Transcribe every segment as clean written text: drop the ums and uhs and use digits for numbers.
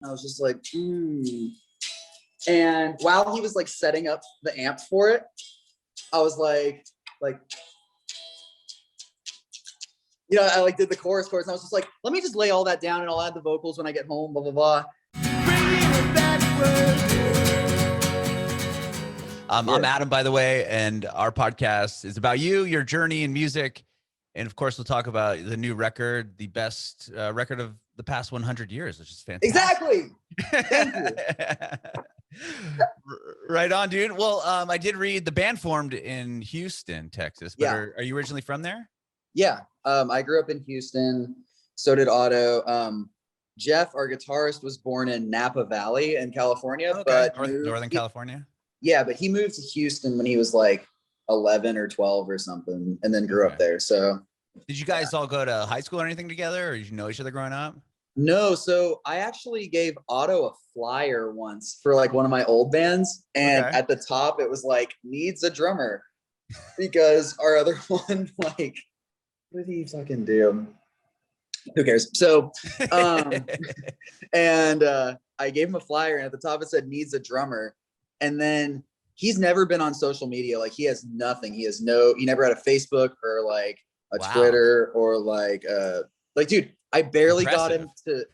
I was just like, And while he was like setting up the amp for it, I was like, I like did the chorus, and I was just like, let me just lay all that down and I'll add the vocals when I get home, blah, blah, blah. I'm Adam, by the way, and our podcast is about you, your journey in music. And of course, we'll talk about the new record, the best record of the past 100 years, which is fantastic. Exactly. Thank you. Right on, dude. Well, I did read the band formed in Houston, Texas, but are you originally from there? Yeah. I grew up in Houston. So did Otto. Jeff, our guitarist, was born in Napa Valley in California, but Northern California. Yeah, but he moved to Houston when he was like 11 or 12 or something, and then grew up there. So, did you guys all go to high school or anything together, or did you know each other growing up? No. So I actually gave Otto a flyer once for like one of my old bands, and at the top it was like needs a drummer, because our other one, like, what did he fucking do? Who cares? So, and I gave him a flyer, and at the top it said needs a drummer. And then he's never been on social media. Like, he has nothing. He never had a Facebook or like a Twitter or like, dude, I barely got him to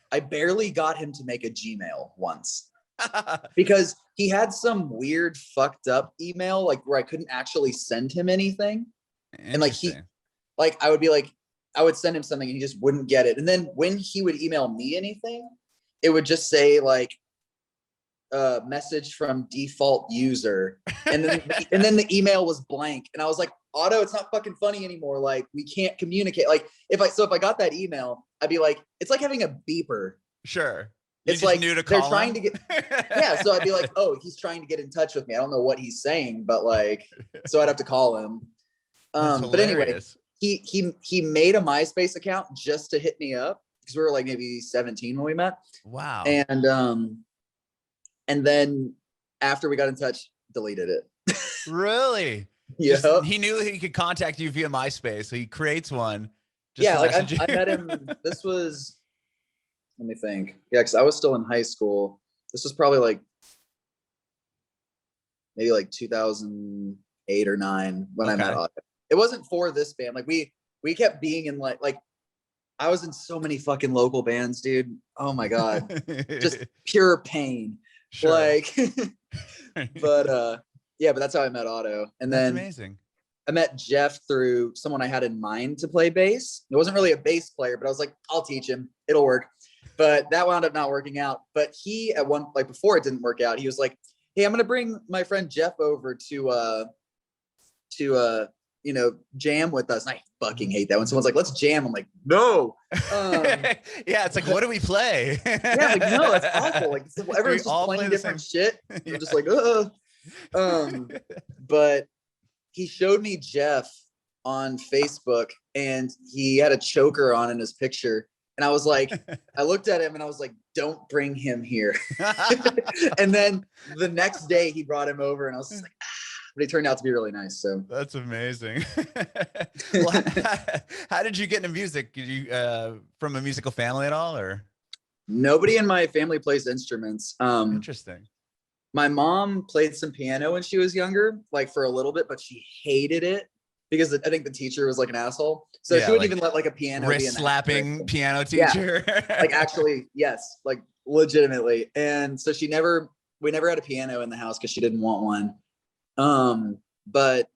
make a Gmail once because he had some weird fucked up email, like where I couldn't actually send him anything. And like, I would send him something and he just wouldn't get it. And then when he would email me anything, it would just say like, message from default user, and then the email was blank, and I was like, Otto, it's not fucking funny anymore, like we can't communicate. Like if I got that email, I'd be like, it's like having a beeper. Sure. It's like they're trying to get so I'd be like, oh, he's trying to get in touch with me, I don't know what he's saying, but like, so I'd have to call him. But anyway, he made a MySpace account just to hit me up, because we were like maybe 17 when we met. Wow. And then after we got in touch, deleted it. Really? Yeah. He knew he could contact you via MySpace, so he creates one. Like I met him. This was, let me think. Yeah, because I was still in high school. This was probably like maybe like 2008 or 9 when I met Otto. It wasn't for this band. Like we kept being in like I was in so many fucking local bands, dude. Oh my God. Just pure pain. Sure. Like, but that's how I met Otto. And then amazing. I met Jeff through someone I had in mind to play bass. It wasn't really a bass player, but I was like, I'll teach him, it'll work. But that wound up not working out. But he before it didn't work out, he was like, hey, I'm gonna bring my friend Jeff over to jam with us. And I fucking hate that when someone's like, let's jam. I'm like, no. Yeah, it's like, what do we play? Yeah, like, no, that's awful. Like, everyone's just playing different shit. You're just like, but he showed me Jeff on Facebook, and he had a choker on in his picture. And I was like, I looked at him and I was like, don't bring him here. And then the next day he brought him over, and I was just like, but he turned out to be really nice. So that's amazing. Well, how did you get into music? Did you from a musical family at all, or? Nobody in my family plays instruments. Interesting. My mom played some piano when she was younger, like for a little bit, but she hated it because I think the teacher was like an asshole. So she wouldn't even let like a piano wrist slapping piano teacher. Yeah. Like actually, yes, like legitimately. And so we never had a piano in the house because she didn't want one. But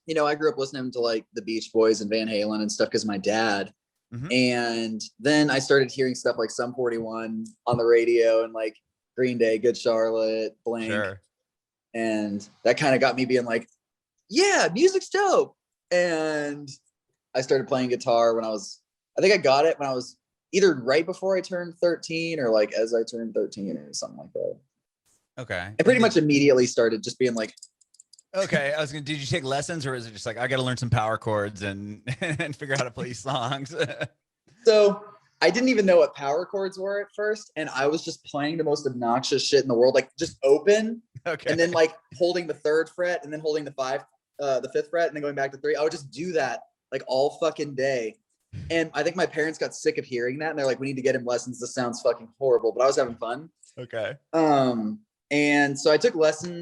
I grew up listening to like the Beach Boys and Van Halen and stuff because my dad. And then I started hearing stuff like Sum 41 on the radio, and like Green Day, Good Charlotte, Blink. Sure. And that kind of got me being like, yeah, music's dope. And I started playing guitar I think I got it when I was either right before I turned 13 or like as I turned 13 or something like that. Okay. I pretty much immediately started just being like, okay. Did you take lessons, or is it just like, I got to learn some power chords and figure out how to play songs? So I didn't even know what power chords were at first. And I was just playing the most obnoxious shit in the world, like just open. Okay. And then like holding the 3rd fret and then holding the 5th fret and then going back to 3. I would just do that like all fucking day. And I think my parents got sick of hearing that, and they're like, we need to get him lessons. This sounds fucking horrible, but I was having fun. Okay. And so I took lessons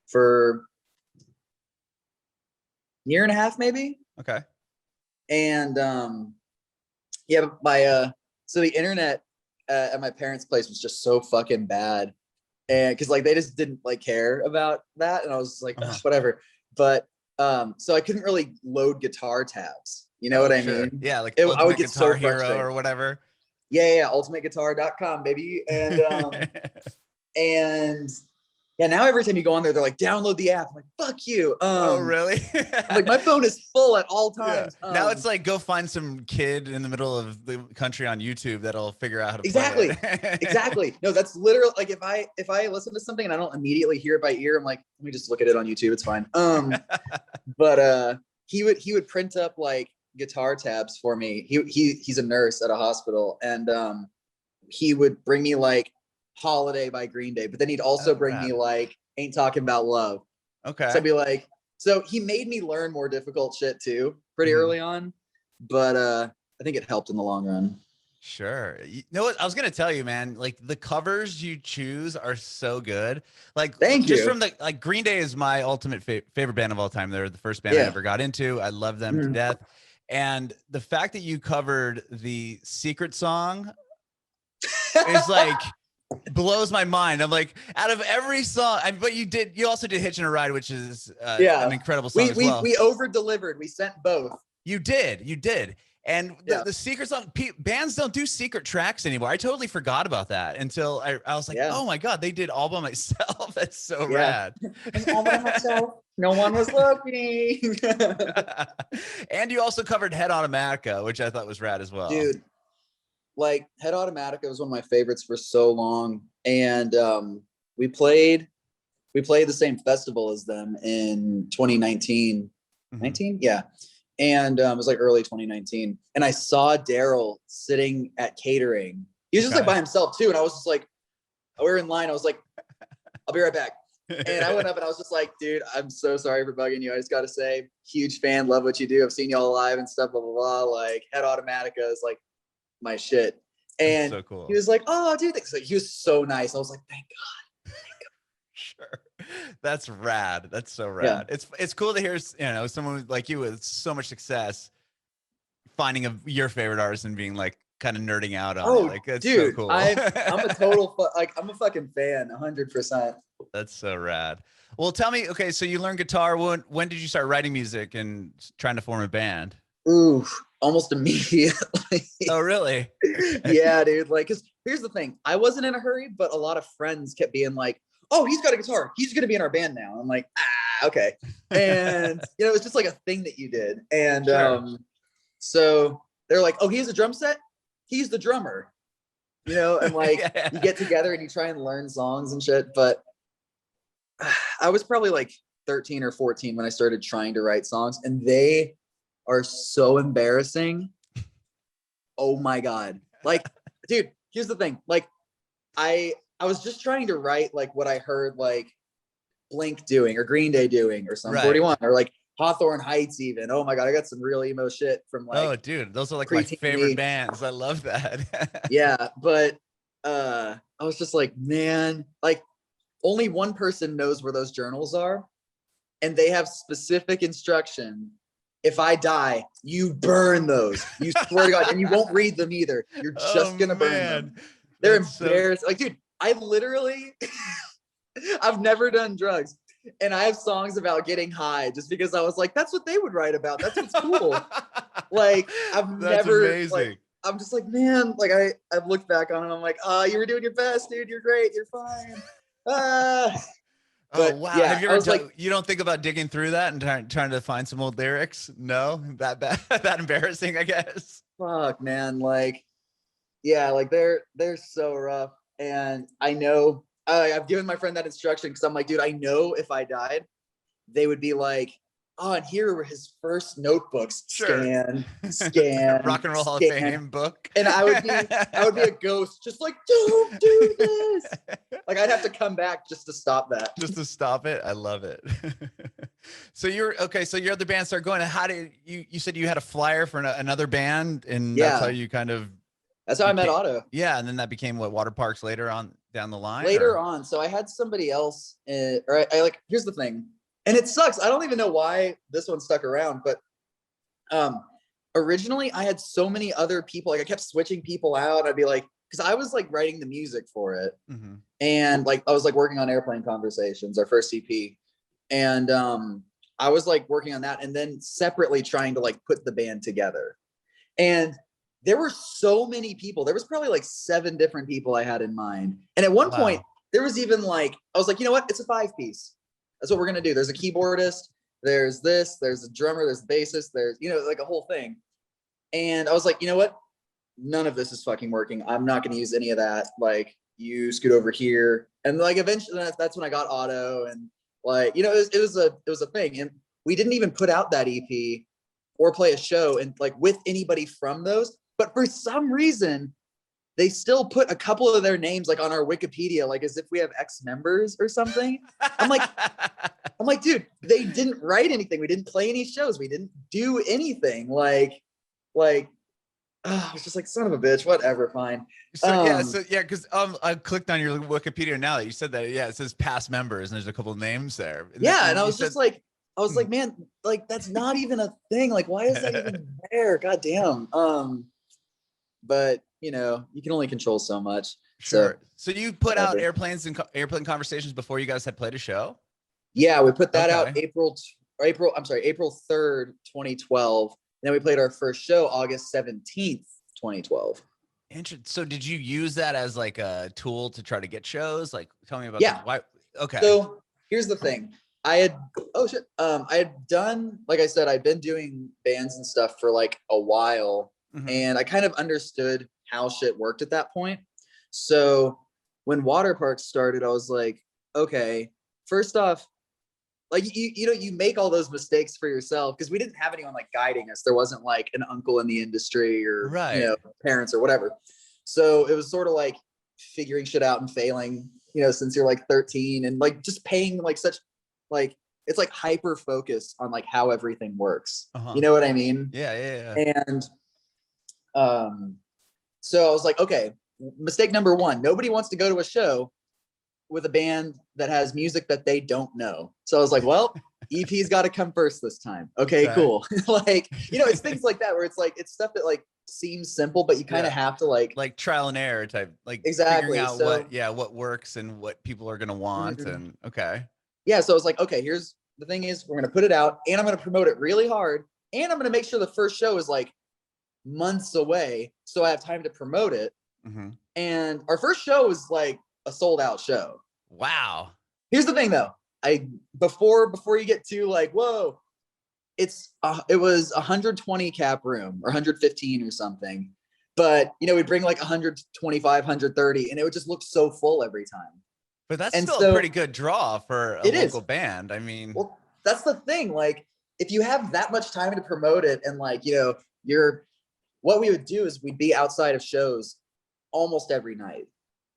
for a year and a half, maybe. Okay. And yeah, my so the internet at my parents' place was just so fucking bad, and because like they just didn't like care about that, and I was like, whatever. But so I couldn't really load guitar tabs. You know what I mean? Yeah, like I would get Guitar so Hero frustrated. or whatever. Yeah, ultimateguitar.com, baby. And and yeah, now every time you go on there, they're like, download the app. I'm like, fuck you. Oh, really? I'm like, my phone is full at all times. Yeah. Now it's like, go find some kid in the middle of the country on YouTube that'll figure out how to exactly. play it. Exactly. No, that's literally like if I listen to something and I don't immediately hear it by ear, I'm like, let me just look at it on YouTube. It's fine. But he would print up like guitar tabs for me. He's a nurse at a hospital, and he would bring me like Holiday by Green Day, but then he'd also bring me like Ain't Talking About Love. Okay. So I'd be like, so he made me learn more difficult shit too pretty early on, but I think it helped in the long run. Sure. You know what I was gonna tell you, man? Like the covers you choose are so good. Like, thank just you. from the like Green Day is my ultimate favorite band of all time. They're the first band I ever got into. I love them to death. And the fact that you covered the Secret song is like blows my mind. I'm like, out of every song, but you also did Hitchin' a Ride, which is an incredible song as well. We over-delivered. We sent both. You did. And the secret song, bands don't do secret tracks anymore. I totally forgot about that until I was like, oh my God, they did All By Myself. That's so rad. All by myself. No one was looking. And you also covered Head Automatica, which I thought was rad as well. Dude, like Head Automatica was one of my favorites for so long. And we played the same festival as them in 2019. 19? Yeah. And it was like early 2019. And I saw Daryl sitting at catering. He was just like by himself too. And I was just like, we were in line. I was like, I'll be right back. And I went up and I was just like, dude, I'm so sorry for bugging you. I just got to say, huge fan, love what you do. I've seen y'all live and stuff, blah, blah, blah. Like Head Automatica is like my shit. And so cool. He was like, oh, dude. He was so nice. I was like, thank God. Sure. That's rad. That's so rad. Yeah. It's cool to hear, someone like you with so much success finding your favorite artist and being like kind of nerding out on it. Like, that's dude, so cool. I'm a total I'm a fucking fan, 100%. That's so rad. Well, tell me, okay, so you learned guitar. When did you start writing music and trying to form a band? Ooh, almost immediately. Oh, really? Yeah, dude. Like, cause here's the thing. I wasn't in a hurry, but a lot of friends kept being like, oh, he's got a guitar. He's going to be in our band now. I'm like, okay. And, it's just like a thing that you did. And so they're like, oh, he has a drum set. He's the drummer, and like you get together and you try and learn songs and shit. But I was probably like 13 or 14 when I started trying to write songs, and they are so embarrassing. Oh my God. Like, dude, here's the thing. Like, I was just trying to write like what I heard like Blink doing or Green Day doing or some 41 or like Hawthorne Heights even. Oh my God, I got some real emo shit from like. Oh, dude, those are like my favorite bands. I love that. Yeah, but I was just like, man, like only one person knows where those journals are, and they have specific instruction. If I die, you burn those. You swear to God, and you won't read them either. You're just gonna burn them. They're embarrassed. Like, dude, I literally, I've never done drugs, and I have songs about getting high just because I was like, that's what they would write about. That's what's cool. Like, That's never, amazing. Like, I'm just like, man, like I've looked back on it. I'm like, you were doing your best, dude. You're great. You're fine. But, wow. Yeah, have you ever you don't think about digging through that and trying to find some old lyrics? No, that bad, that embarrassing, I guess. Fuck, man. Like, yeah, like they're so rough. And I know I've given my friend that instruction because I'm like, dude, I know if I died, they would be like, oh, and here were his first notebooks. Sure. Scan, Rock and Roll Hall of Fame book. And I would be a ghost, just like, don't do this. Like I'd have to come back just to stop that. Just to stop it. I love it. So you're okay. So your other band started going. And how did you said you had a flyer for another band, and that's how you kind of. That's how I met Otto. Yeah, and then that became what, Waterparks later on down the line. Later on, so I had somebody else. Or I like. Here's the thing. And it sucks. I don't even know why this one stuck around, but originally I had so many other people. Like I kept switching people out. I'd be like, because I was like writing the music for it, and like I was like working on Airplane Conversations, our first EP, and I was like working on that, and then separately trying to like put the band together. And there were so many people. There was probably like 7 different people I had in mind. And at one point, there was even like I was like, you know what? It's a 5-piece. That's what we're gonna do. There's a keyboardist, there's a drummer, there's a bassist, there's, you know, like a whole thing. And I was like, you know what? None of this is fucking working. I'm not gonna use any of that. Like, you scoot over here. And like eventually that's when I got Otto, and like, you know, it was a thing. And we didn't even put out that EP or play a show and like with anybody from those. But for some reason, they still put a couple of their names like on our Wikipedia, like as if we have ex-members or something. I'm like, dude, they didn't write anything. We didn't play any shows. We didn't do anything. Like, I was just like, son of a bitch, whatever, fine. So because I clicked on your Wikipedia now that you said that. Yeah, it says past members, and there's a couple of names there. And I was just like, man, like that's not even a thing. Like, why is that even there? God damn. But you know, you can only control so much. Sure. So you put out Airplane Conversations before you guys had played a show? Yeah, we put that out April 3rd, 2012. And then we played our first show August 17th, 2012. Interesting. So did you use that as like a tool to try to get shows? Like, tell me about that. Why? Okay. So here's the thing. I had done, like I said, I'd been doing bands and stuff for like a while. And I kind of understood how shit worked at that point. So when Waterparks started, I was like, okay, first off, like, you know, you make all those mistakes for yourself because we didn't have anyone like guiding us. There wasn't like an uncle in the industry or, you know, parents or whatever. So it was sort of like figuring shit out and failing, you know, since you're like 13 and like just paying like such like, it's like hyper focus on like how everything works. You know what I mean? Yeah. And so I was like, okay, mistake number 1, nobody wants to go to a show with a band that has music that they don't know. So I was like, well, EP's got to come first this time. Okay, cool. Like, you know, it's things like that where it's like, it's stuff that like seems simple, but you kind of have to like trial and error type, like exactly figuring out what works and what people are going to want. And yeah. So I was like, okay, here's the thing is we're going to put it out and I'm going to promote it really hard. And I'm going to make sure the first show is like months away. So I have time to promote it. And our first show was like a sold out show. Wow. Here's the thing though. Before you get to like, whoa, it was 120 cap room or 115 or something. But you know, we'd bring like 125, 130 and it would just look so full every time. But that's still a pretty good draw for a local band. I mean, well, that's the thing. Like if you have that much time to promote it and like, you know, what we would do is we'd be outside of shows almost every night.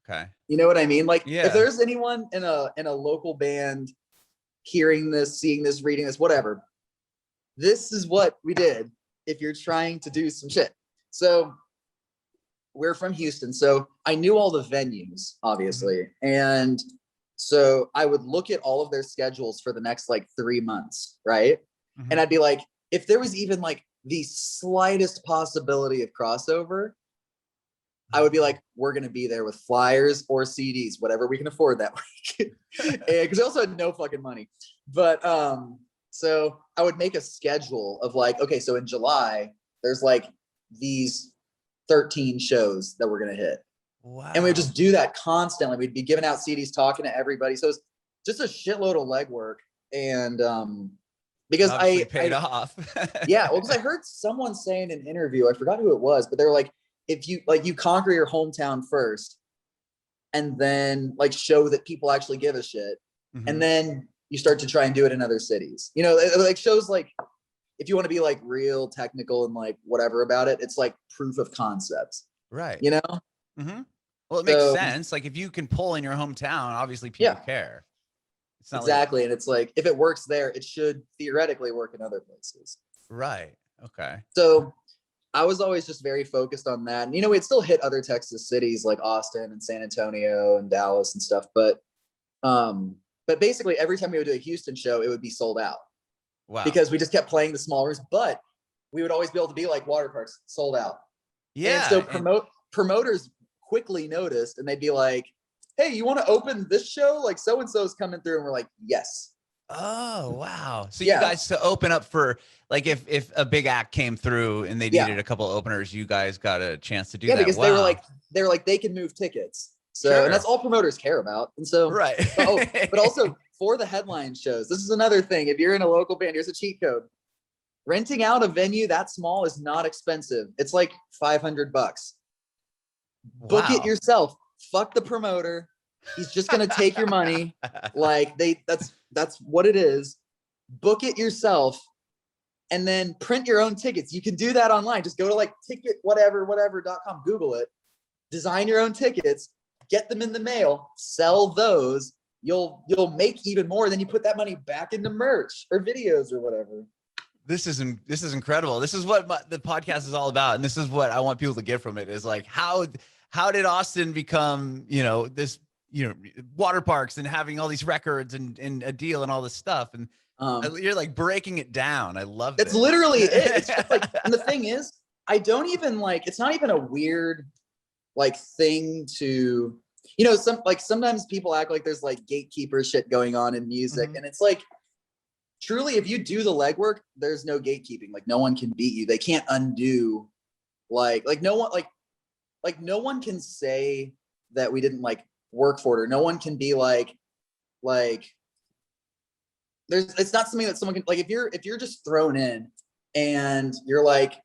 Okay. You know what I mean? Like if there's anyone in a local band hearing this, seeing this, reading this, whatever, this is what we did if you're trying to do some shit. So we're from Houston. So I knew all the venues, obviously. And so I would look at all of their schedules for the next like 3 months. Right. And I'd be like, if there was even like the slightest possibility of crossover, I would be like, we're going to be there with flyers or CDs, whatever we can afford that week. Because I also had no fucking money. But so I would make a schedule of like, okay, so in July, there's like these 13 shows that we're going to hit. Wow. And we would just do that constantly. We'd be giving out CDs, talking to everybody. So it's just a shitload of legwork. And because I paid off. Yeah. Well, because I heard someone say in an interview, I forgot who it was, but they were like, if you like, you conquer your hometown first and then like show that people actually give a shit. And then you start to try and do it in other cities. You know, like shows like, if you want to be like real technical and like whatever about it, it's like proof of concept. Right. You know? Mm-hmm. Well, it makes sense. Like if you can pull in your hometown, obviously people care. It's not exactly. And it's like, if it works there, it should theoretically work in other places. Right. Okay. So I was always just very focused on that. And, you know, we'd still hit other Texas cities like Austin and San Antonio and Dallas and stuff. But basically every time we would do a Houston show, it would be sold out. Wow. Because we just kept playing the small rooms, but we would always be able to be like Waterparks, sold out. Yeah. And so promoters quickly noticed, and they'd be like, hey, you want to open this show? Like so-and-so's coming through. And we're like, yes. Oh, wow. So you guys to open up for, like, if a big act came through and they needed a couple of openers, you guys got a chance to do that. Yeah, because they were like, they can move tickets. So, and that's all promoters care about. And so, right. but also for the headline shows, this is another thing. If you're in a local band, here's a cheat code. Renting out a venue that small is not expensive. It's like $500. Book it yourself. Fuck the promoter. He's just going to take your money. Like that's what it is. Book it yourself and then print your own tickets. You can do that online. Just go to like ticket whatever.com, Google it, design your own tickets, get them in the mail, sell those. You'll make even more. Then you put that money back into merch or videos or whatever. This is incredible. This is what the podcast is all about. And this is what I want people to get from it is like, how did Awsten become, you know, this, you know, Waterparks and having all these records and a deal and all this stuff. And you're like breaking it down. I love it. It's literally it. It's just like, and the thing is, I don't even like, it's not even a weird like thing to, you know, sometimes people act like there's like gatekeeper shit going on in music. Mm-hmm. And it's like, truly, if you do the legwork, there's no gatekeeping. Like no one can beat you. They can't undo like no one can say that we didn't like work for it, or no one can be like it's not something that someone can, like, if you're just thrown in and you're like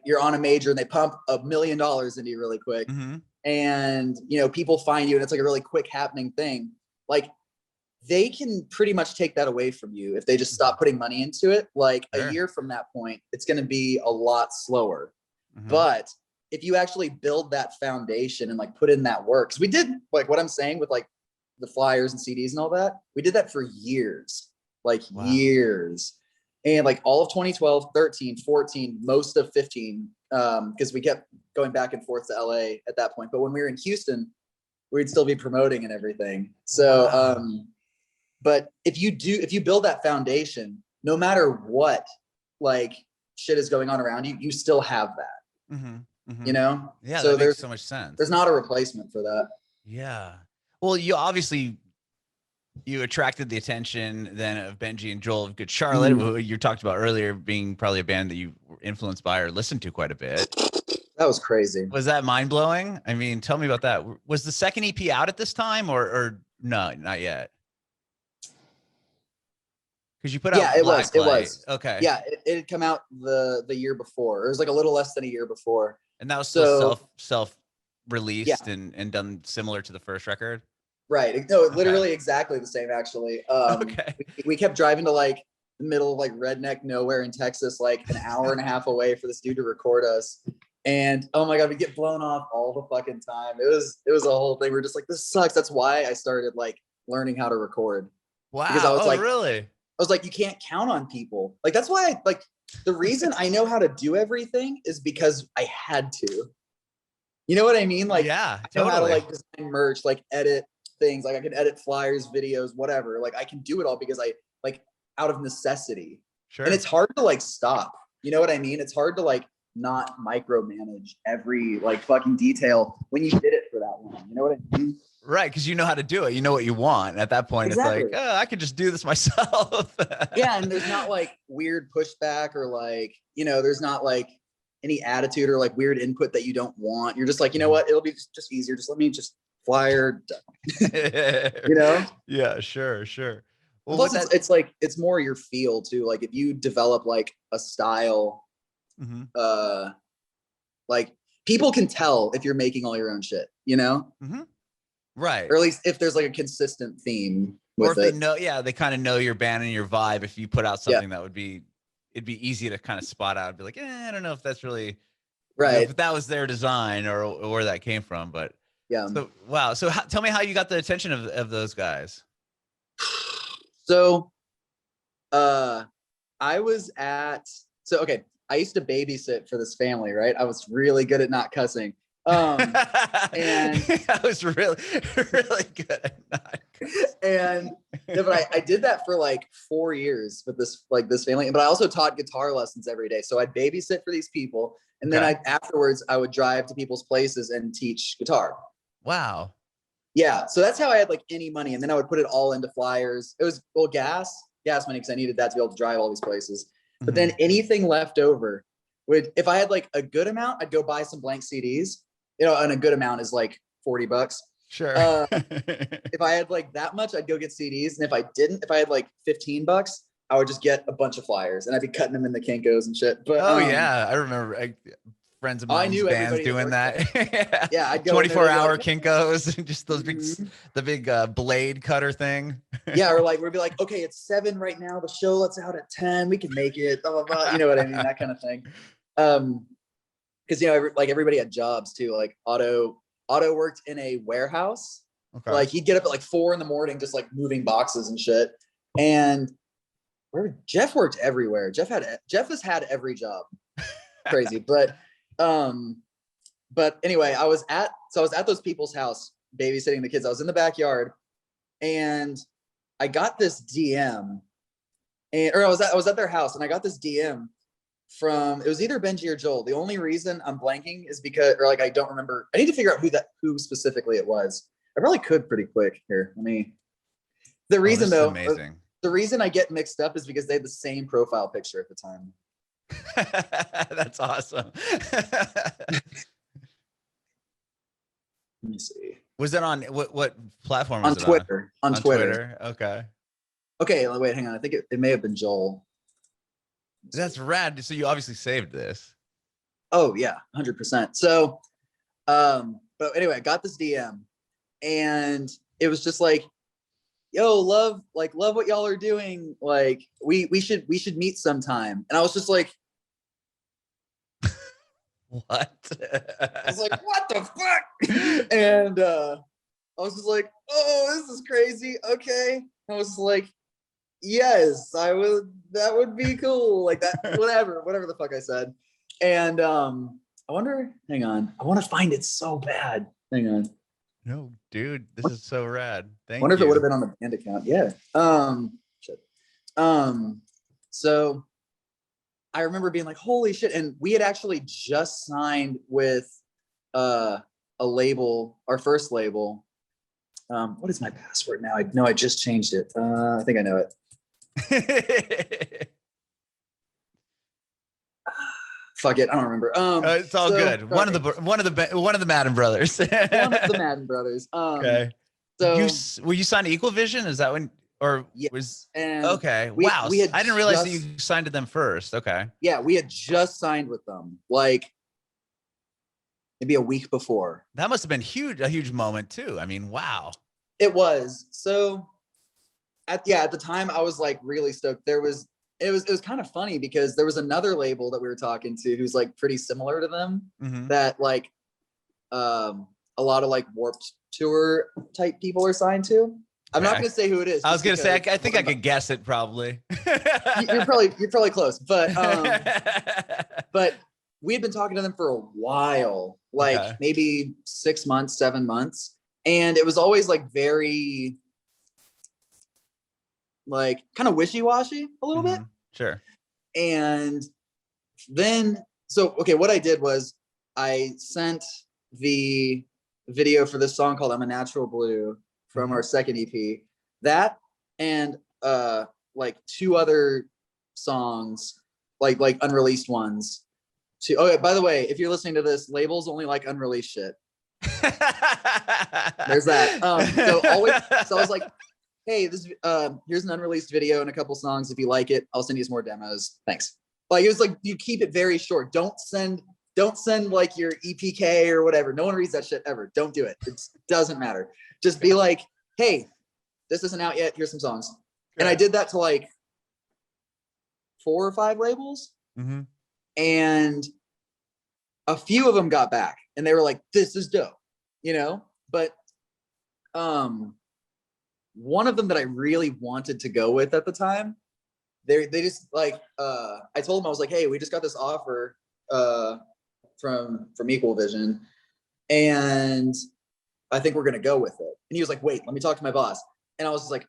you're on a major and they pump $1 million into you really quick, mm-hmm. and you know people find you and it's like a really quick happening thing, like they can pretty much take that away from you if they just stop putting money into it. Like sure. A year from that point, it's going to be a lot slower. Mm-hmm. But if you actually build that foundation and like put in that work, because we did like what I'm saying with like the flyers and CDs and all that, we did that for years, like years. And like all of 2012, 13, 14, most of 15, because we kept going back and forth to LA at that point. But when we were in Houston, we'd still be promoting and everything. So, but if you build that foundation, no matter what, like shit is going on around you, you still have that, mm-hmm. Mm-hmm. You know? Yeah. So that makes so much sense. There's not a replacement for that. Yeah. Well, you attracted the attention then of Benji and Joel of Good Charlotte, who you talked about earlier being probably a band that you were influenced by or listened to quite a bit. That was crazy. Was that mind blowing? I mean, tell me about that. Was the second EP out at this time or no, not yet? Because you put out it was. Okay. Yeah, it had come out the year before. It was like a little less than a year before. And that was still self-released and done similar to the first record? Right. No, literally exactly the same, actually. Okay. We kept driving to like the middle of like redneck nowhere in Texas, like an hour and a half away for this dude to record us. And oh my God, we get blown off all the fucking time. It was a whole thing. We're just like, this sucks. That's why I started like learning how to record. Wow. Because I was like, really? I was like, you can't count on people. Like, that's why the reason I know how to do everything is because I had to. You know what I mean? Like, yeah, I know how to like design merch, like edit things. Like I can edit flyers, videos, whatever. Like I can do it all because I like out of necessity. Sure. And it's hard to like stop. You know what I mean? It's hard to like not micromanage every like fucking detail when you did it for that long. You know what I mean? Right, because you know how to do it. You know what you want. At that point, exactly. It's like, oh, I could just do this myself. Yeah, and there's not like weird pushback or like, you know, there's not like any attitude or like weird input that you don't want. You're just like, you know what? It'll be just easier. Just let me just flyer. You know? Yeah, sure. Well, plus it's like it's more your feel too. Like if you develop like a style, mm-hmm. Like people can tell if you're making all your own shit. You know? Mm-hmm. Right. Or at least if there's like a consistent theme. Or with if they it. know, they kind of know your band and your vibe. If you put out something that it'd be easy to kind of spot out, be like, I don't know if that's really Right. if that was their design or where that came from. But Yeah. so wow. So tell me how you got the attention of those guys. So, I was okay. I used to babysit for this family, right? I was really good at not cussing. And I was really, really good at not cussing. And but I did that for like 4 years with this family. But I also taught guitar lessons every day. So I'd babysit for these people. And then afterwards I would drive to people's places and teach guitar. Wow. Yeah. So that's how I had like any money. And then I would put it all into flyers. It was gas money because I needed that to be able to drive all these places. But then anything left over if I had like a good amount, I'd go buy some blank CDs, and a good amount is like $40. Sure. If I had like that much, I'd go get CDs. And if I had like $15, I would just get a bunch of flyers and I'd be cutting them in the Kinkos and shit. But I remember friends of mine's bands doing that. Yeah, I'd go 24-hour Kinkos and just those big blade cutter thing. Yeah, or like we'd be like, okay, it's 7 right now. The show lets out at 10. We can make it. Blah blah blah. You know what I mean? That kind of thing. Because like everybody had jobs too. Like Otto worked in a warehouse. Okay. Like he'd get up at like 4 a.m, just like moving boxes and shit. And Jeff worked everywhere. Jeff has had every job. Crazy, but anyway, I was at those people's house babysitting the kids. I was in the backyard, and I got this DM, or I was at their house, and I got this DM from, it was either Benji or Joel. The only reason I'm blanking is because, or like I don't remember. I need to figure out who specifically it was. I probably could pretty quick here. The reason though, amazing. The reason I get mixed up is because they had the same profile picture at the time. That's awesome. Let me see. Was it on what platform? Was on Twitter? On Twitter. Okay. Okay. Wait, hang on. I think it may have been Joel. That's rad. So you obviously saved this. Oh yeah, 100%. So, but anyway, I got this DM, and it was just like, yo, love what y'all are doing. Like we should meet sometime. And I was just like, what? I was like, what the fuck? And I was just like, oh, this is crazy. Okay. I was like, yes, that would be cool. Like that, whatever the fuck I said. And I wonder, hang on. I want to find it so bad. Hang on. No, dude, this is so rad. Thank you. Wonder if it would have been on the band account. Yeah. Shit. So I remember being like, holy shit. And we had actually just signed with a label, our first label. What is my password now? I just changed it. I think I know it. Fuck it, I don't remember. It's all good. Sorry. One of the Madden brothers. One of the Madden brothers. Okay. So were you signed to Equal Vision? Is that when? Or yes. Was okay? Wow, I didn't realize that you signed to them first. Okay. Yeah, we had just signed with them, like maybe a week before. That must have been a huge moment too. I mean, wow. It was. So at the time, I was like really stoked. It was kind of funny because there was another label that we were talking to who's like pretty similar to them, that like a lot of like Warped Tour type people are signed to. I'm not going to say who it is. I was going to say, I think I could guess it probably. you're probably close, but we had been talking to them for a while, like maybe 6 months, 7 months. And it was always like very like kind of wishy-washy a little bit. Sure. And then, what I did was I sent the video for this song called I'm a Natural Blue from our second EP, that and like 2 other songs, like unreleased ones. By the way, if you're listening to this, labels only like unreleased shit. There's that. So I was like, hey, this here's an unreleased video and a couple songs. If you like it, I'll send you some more demos. Thanks. Like it was like, you keep it very short. Don't send like your EPK or whatever. No one reads that shit ever. Don't do it. It doesn't matter. Just be like, hey, this isn't out yet. Here's some songs. And I did that to like 4 or 5 labels. And a few of them got back and they were like, this is dope, you know? But one of them that I really wanted to go with at the time, they just like, I told them, I was like, hey, we just got this offer from Equal Vision, and I think we're gonna go with it. And he was like, wait, let me talk to my boss. And I was just like,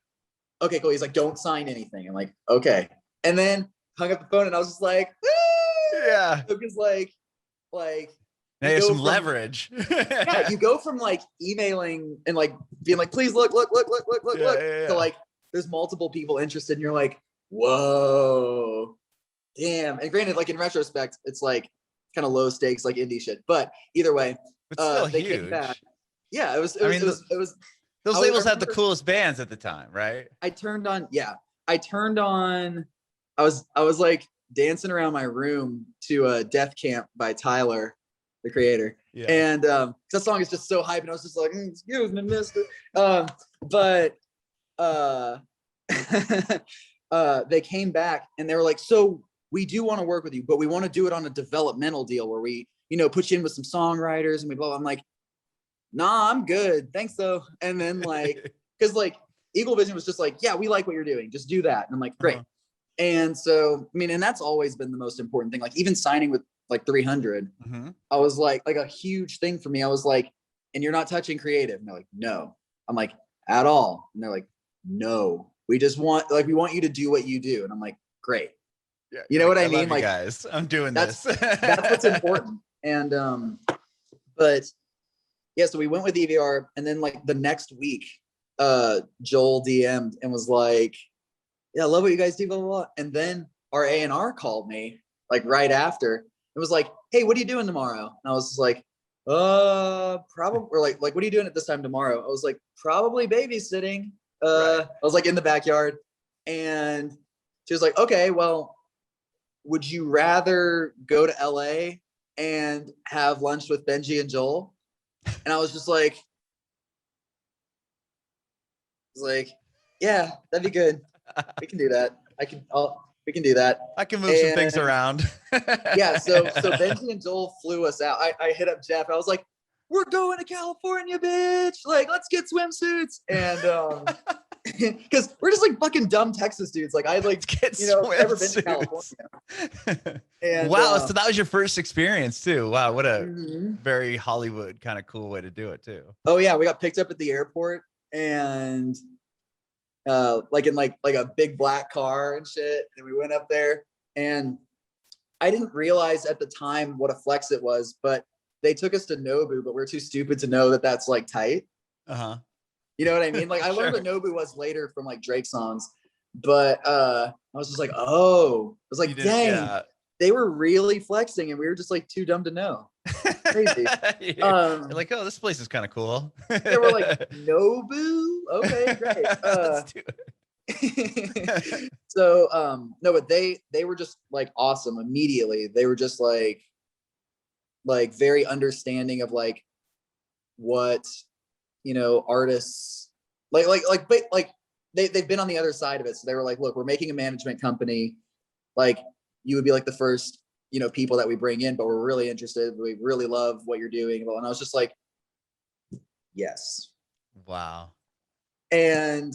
okay, cool. He's like, don't sign anything. I'm like, okay. And then hung up the phone and I was just like, yeah. Because like now you have some leverage. Yeah, you go from like emailing and like being like, please look, to like there's multiple people interested, and you're like, whoa, damn. And granted, like in retrospect, it's like kind of low stakes, like indie shit. But either way, it's still they huge. came back. Yeah, it was. Those labels had the coolest bands at the time, right? I was like dancing around my room to Death Camp by Tyler, the creator. Yeah. And that song is just so hype, and I was just like, excuse me, mister. But they came back and they were like, so we do want to work with you, but we want to do it on a developmental deal where we, you know, put you in with some songwriters and we blah. I'm like, nah, I'm good, thanks though. And then like, because like Eagle Vision was just like, yeah, we like what you're doing, just do that. And I'm like, great. And so, I mean, and that's always been the most important thing. Like even signing with like 300, I was like a huge thing for me. I was like, and you're not touching creative? And they're like, no. I'm like, at all? And they're like, no. We just want, like, we want you to do what you do. And I'm like, great. Yeah, you know what I mean? Like, guys, I'm doing this. That's what's important. And but yeah, so we went with EVR, and then like the next week, Joel DM'd and was like, yeah, I love what you guys do, blah, blah, blah. And then our A&R called me like right after. It was like, hey, what are you doing tomorrow? And I was just like, probably, or like, what are you doing at this time tomorrow? I was like, probably babysitting. I was like in the backyard, and she was like, okay, well, would you rather go to LA and have lunch with Benji and Joel? And I was just like, yeah, that'd be good. We can do that. We can do that. I can move some things around. Yeah. So Benji and Joel flew us out. I hit up Jeff. I was like, we're going to California, bitch. Like, let's get swimsuits. And because we're just like fucking dumb Texas dudes. Like I like, you know, never been to California. And, wow. So that was your first experience too. Wow. What a very Hollywood kind of cool way to do it too. Oh yeah. We got picked up at the airport, and like in like a big black car and shit. And we went up there, and I didn't realize at the time what a flex it was, but they took us to Nobu, but we're too stupid to know that that's like tight. You know what I mean? Like I learned what Nobu was later from like Drake songs, but I was just like, oh, I was like, dang, they were really flexing, and we were just like too dumb to know. Crazy. You're like, oh, this place is kind of cool. They were like, Nobu? Okay, great. Let's do it. So no, but they were just like awesome immediately. They were just like very understanding of like what, you know, artists like they've been on the other side of it. So they were like, look, we're making a management company. Like you would be like the first, you know, people that we bring in, but we're really interested. We really love what you're doing. And I was just like, yes. Wow. And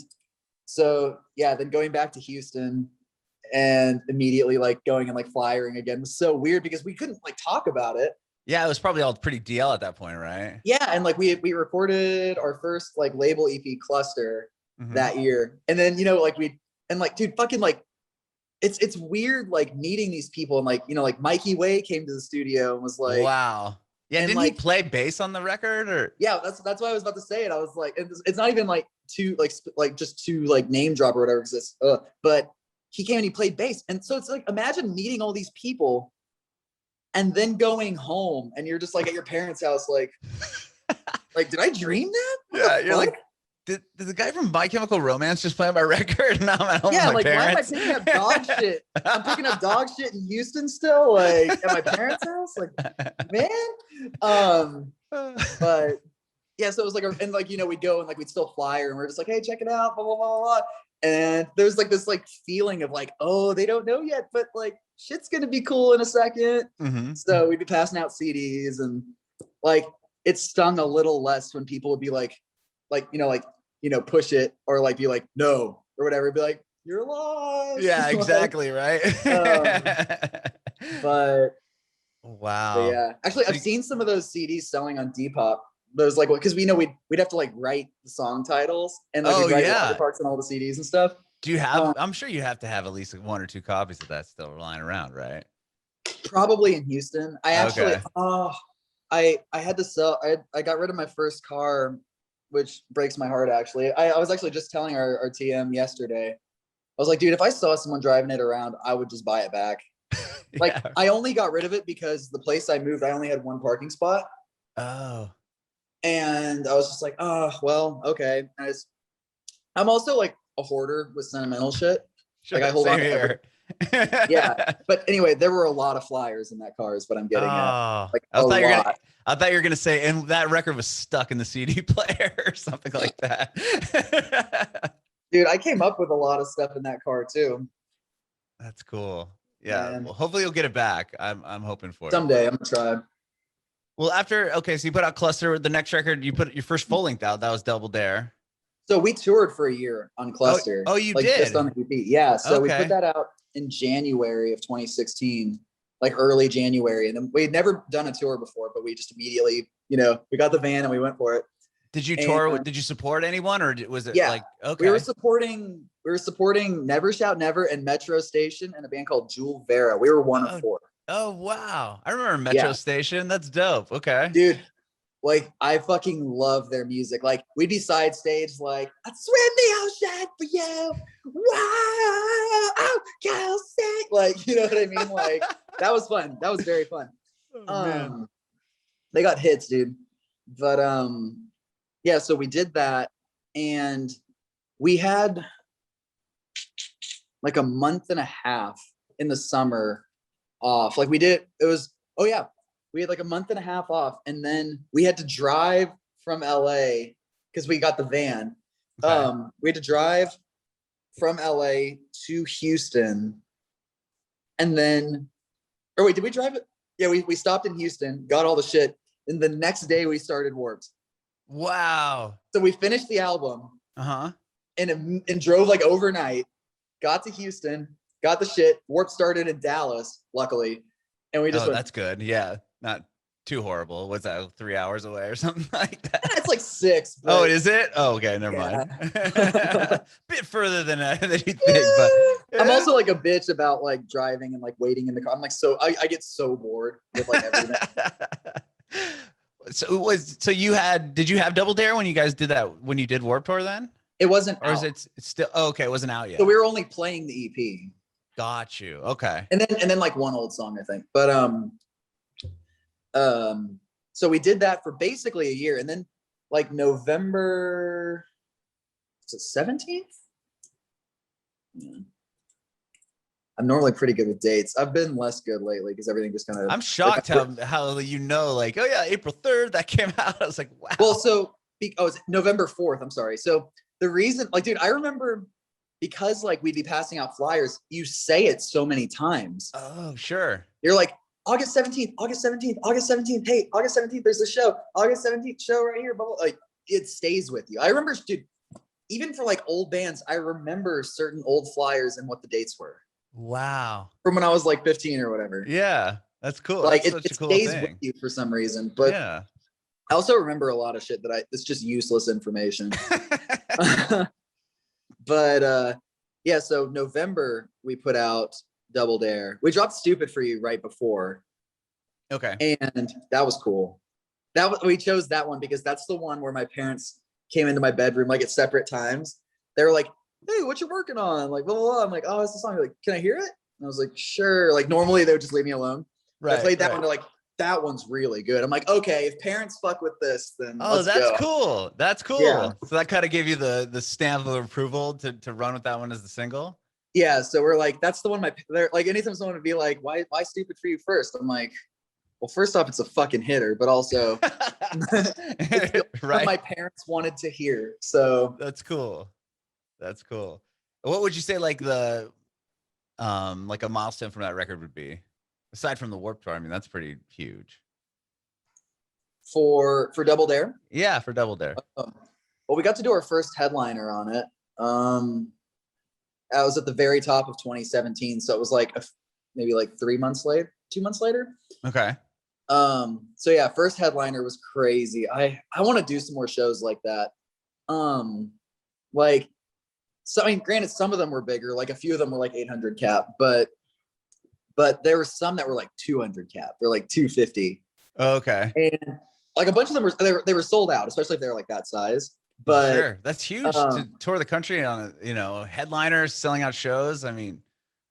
so, yeah, then going back to Houston and immediately like going and like flyering again was so weird because we couldn't like talk about it. Yeah, it was probably all pretty DL at that point, right? Yeah, and like we recorded our first like label EP Cluster that year. And then, you know, like dude, fucking like it's weird like meeting these people, and like, you know, like Mikey Way came to the studio and was like, wow. Yeah, didn't he play bass on the record? Or yeah, that's what I was about to say. And I was like, it's not even like to just to like name drop or whatever, because but he came and he played bass. And so it's like, imagine meeting all these people and then going home and you're just like at your parents' house, like did I dream that? Yeah, you're like, did the guy from My Chemical Romance just play my record? Now I'm at home with my parents. Why am I picking up dog shit? I'm picking up dog shit in Houston still, like at my parents' house, like, man. But Yeah, so it was like, and like, we'd go and like, we'd still flyer and we're just like, hey, check it out, blah, blah, blah, blah. And there's like this like feeling of like, oh, they don't know yet, but like shit's gonna be cool in a second. Mm-hmm. So we'd be passing out CDs, and like it stung a little less when people would be like, push it, or like be like, no, or whatever. It'd be like, you're lost. Yeah, exactly. Right. But wow. yeah, actually, I've seen some of those CDs selling on Depop. Those like, because we'd have to like write the song titles, and like we'd write Waterparks and all the CDs and stuff. Do you have? I'm sure you have to have at least like 1 or 2 copies of that still lying around, right? Probably in Houston. I actually, I had to sell. I got rid of my first car, which breaks my heart. Actually, I was actually just telling our TM yesterday. I was like, dude, if I saw someone driving it around, I would just buy it back. Like, I only got rid of it because the place I moved, I only had 1 parking spot. Oh. And I was just like, oh, well, okay. I'm also like a hoarder with sentimental shit. Sure, like I hold on to everything. Yeah. But anyway, there were a lot of flyers in that car is what I'm getting at. Like I thought you were gonna say, and that record was stuck in the CD player or something like that. Dude, I came up with a lot of stuff in that car too. That's cool. Yeah. Well, hopefully you'll get it back. I'm hoping for someday. I'm gonna try. Well, so you put out Cluster. The next record, you put your first full length out. That was Double Dare. So we toured for a year on Cluster. Oh, you did? Just on the EP. Yeah. So we put that out in January of 2016, like early January. And then we had never done a tour before, but we just immediately, we got the van and we went for it. Did you tour? Did you support anyone, or was it like, okay? We were supporting Never Shout Never and Metro Station and a band called Jewel Vera. We were one of 4. Oh, wow. I remember Metro Station. That's dope. Okay. Dude, like, I fucking love their music. Like, we'd be side stage, like, I'd swim the ocean for you. Wow. Oh, girl, say. Like, you know what I mean? Like, that was fun. That was very fun. They got hits, dude. But, yeah, so we did that. And we had like a month and a half in the summer off. Like we had like a month and a half off, and then we had to drive from LA because we got the van. Okay. We had to drive from LA to Houston, and then, or wait, did we drive it? Yeah, we stopped in Houston, got all the shit, and the next day we started Warped. Wow. So we finished the album, and drove like overnight, got to Houston, got the shit. Warped started in Dallas, luckily. And we just went, that's good. Yeah. Not too horrible. What's that, 3 hours away or something like that? It's like 6. Oh, is it? Oh, okay. Never mind. Bit further than you think, but I'm also like a bitch about like driving and like waiting in the car. I'm like, I get so bored with like everything. Did you have Double Dare when you guys did that, when you did Warped Tour then? It wasn't or out. Is it still, okay, it wasn't out yet. So we were only playing the EP. Got you. Okay. And then like one old song, I think. But so we did that for basically a year, and then like November, is it 17th? Yeah. I'm normally pretty good with dates. I've been less good lately because everything just kind of. I'm shocked like, how like, oh yeah, April 3rd that came out. I was like, wow. Well, so it's November 4th. I'm sorry. So the reason, like, dude, I remember because like we'd be passing out flyers. You say it so many times. Oh, sure. You're like, August 17th, August 17th, August 17th. Hey, August 17th, there's a show. August 17th, show right here. Blah, blah. Like, it stays with you. I remember, dude, even for like old bands, I remember certain old flyers and what the dates were. Wow. From when I was like 15 or whatever. Yeah, that's cool. Like that's it stays with you for some reason. But yeah, I also remember a lot of shit that it's just useless information. But yeah, so November we put out Double Dare. We dropped Stupid for You right before. Okay. And that was cool. We chose that one because that's the one where my parents came into my bedroom like at separate times. They were like, hey, what you working on? Like, blah, blah, blah. I'm like, oh, it's the song. They're like, can I hear it? And I was like, sure. Like normally they would just leave me alone. Right. I played that one. They're like, that one's really good. I'm like, okay, if parents fuck with this, then let's go. Cool. That's cool. Yeah. So that kind of gave you the stamp of approval to run with that one as the single. Yeah. So we're like, that's the one they're like, anytime someone would be like, why Stupid for You first? I'm like, well, first off, it's a fucking hitter, but also It's the only Right. one my parents wanted to hear. So That's cool. That's cool. What would you say like the like a milestone from that record would be? Aside from the Warped Tour, I mean, that's pretty huge. for Double Dare, Yeah, for Double Dare. well, we got to do our first headliner on it. I was at the very top of 2017, so it was like maybe like 3 months later, 2 months later. Okay. So yeah, first headliner was crazy. I want to do some more shows like that. Like, so I mean, granted, some of them were bigger, like a few of them were like 800 cap, but there were some that were like 200 cap. They're like 250. Okay. And like a bunch of them they were sold out, especially if they were like that size. But sure, that's huge to tour the country on, headliners, selling out shows. I mean,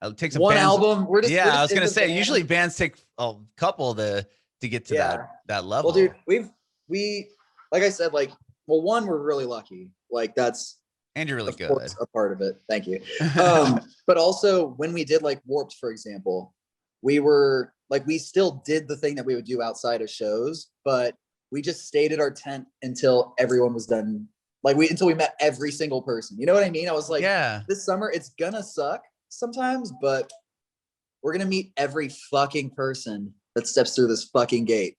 it takes one bands, album. We're just I was gonna say, band. usually bands take a couple to get to that level. Well, dude, we like I said, like, well, one, we're really lucky. Like that's and you're really of good. course, a part of it. Thank you. But also when we did like Warped, for example, we were like, we still did the thing that we would do outside of shows, but we just stayed at our tent until everyone was done. Like until we met every single person. You know what I mean? I was like, yeah, this summer it's gonna suck sometimes, but we're gonna meet every fucking person that steps through this fucking gate.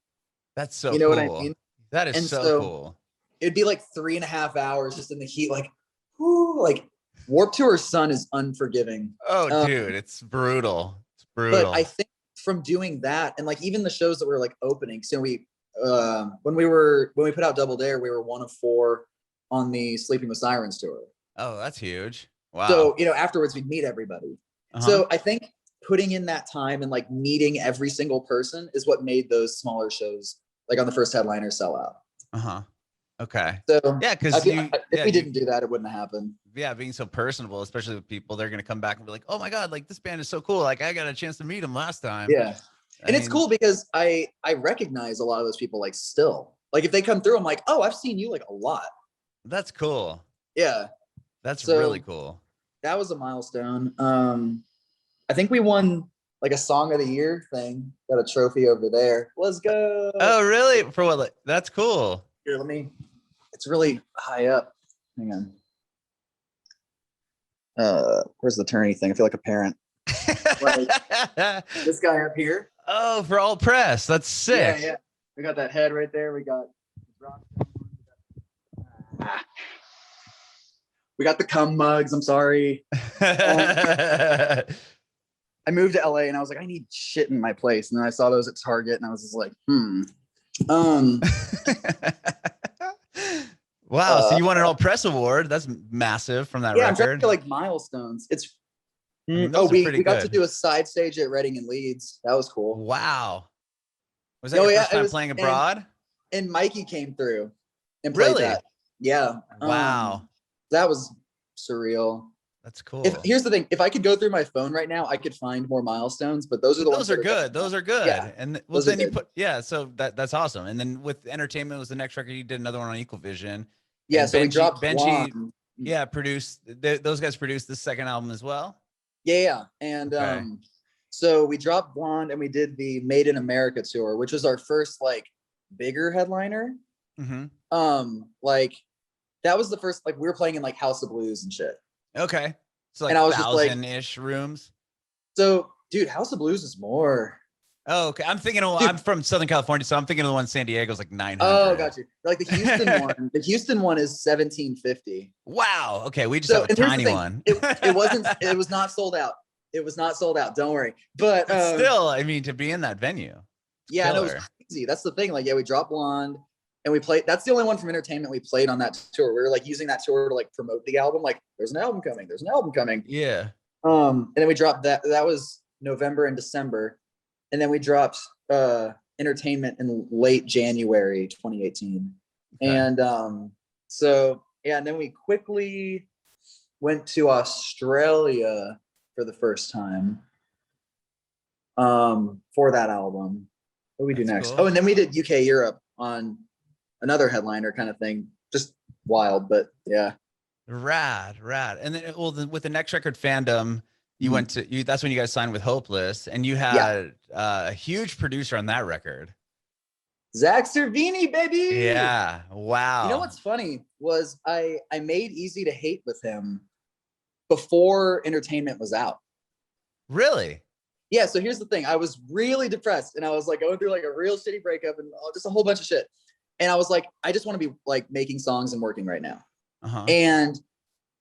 That's so you know cool. what I mean? That is And so cool. It'd be like 3.5 hours just in the heat, like, whoo, like Warped Tour Sun is unforgiving. Oh, dude, it's brutal. It's brutal. But I think from doing that, and like even the shows that were like opening, so we when we put out Double Dare, we were one of 4 on the Sleeping with Sirens tour. Oh, that's huge. Wow. So, afterwards we'd meet everybody. So I think putting in that time and like meeting every single person is what made those smaller shows, like on the first headliner, sell out. Okay. So yeah, because if we didn't do that, it wouldn't have happened. Yeah, being so personable, especially with people, they're gonna come back and be like, "Oh my god, like this band is so cool! Like I got a chance to meet them last time." Yeah, and it's cool because I recognize a lot of those people. Like still, like if they come through, I'm like, "Oh, I've seen you like a lot." That's cool. Yeah, that's really cool. That was a milestone. I think we won like a Song of the Year thing. Got a trophy over there. Let's go. Oh, really? For what? Like, that's cool. Here, it's really high up. Hang on. Where's the tourney thing? I feel like a parent. Like, this guy up here. Oh, for all press. That's sick. Yeah. We got that head right there. We got we got the cum mugs. I'm sorry. I moved to LA and I was like, I need shit in my place. And then I saw those at Target and I was just like, Wow. So you won an All Press Award. That's massive from that record. I'm trying to like milestones. It's we got to do a side stage at Reading and Leeds. That was cool. Wow. Was that your first time playing abroad? And Mikey came through and played that. Yeah. Wow. That was surreal. That's cool. Here's the thing. If I could go through my phone right now, I could find more milestones, but those are the ones. Those are good. Those are good. Yeah, and then you put, so that's awesome. And then with Entertainment was the next record. You did another one on Equal Vision. Yeah. So we dropped Benji. Yeah. Those guys produced the second album as well. Yeah. And so we dropped Blonde and we did the Made in America tour, which was our first like bigger headliner. Like that was the first, like we were playing in like House of Blues and shit. Okay. So like and I was just like 1,000-ish rooms. So dude, House of Blues is more. Oh, okay. I'm thinking I'm from Southern California, so I'm thinking of the one in San Diego's like 900. Oh, got you. Like the Houston one. The Houston one is 1,750. Wow. Okay, we just have a tiny one. It wasn't. It was not sold out. It was not sold out. Don't worry. But still, I mean, to be in that venue. Yeah, no, it was crazy. That's the thing. Like, yeah, we dropped Blonde. And we played, that's the only one from Entertainment we played on that tour. We were like using that tour to like promote the album. Like there's an album coming. Yeah. And then we dropped that was November and December. And then we dropped Entertainment in late January 2018. Okay. And so, yeah. And then we quickly went to Australia for the first time for that album. What do we do next? Cool. Oh, and then we did UK Europe on another headliner kind of thing. Just wild, but yeah. Rad. And then, with the next record, Fandom, you went to that's when you guys signed with Hopeless, and you had a huge producer on that record. Zach Cervini, baby. Yeah. Wow. You know what's funny was I made Easy to Hate with him before Entertainment was out. Really? Yeah. So here's the thing. I was really depressed and I was like going through like a real shitty breakup and just a whole bunch of shit. And I was like, I just want to be like making songs and working right now. And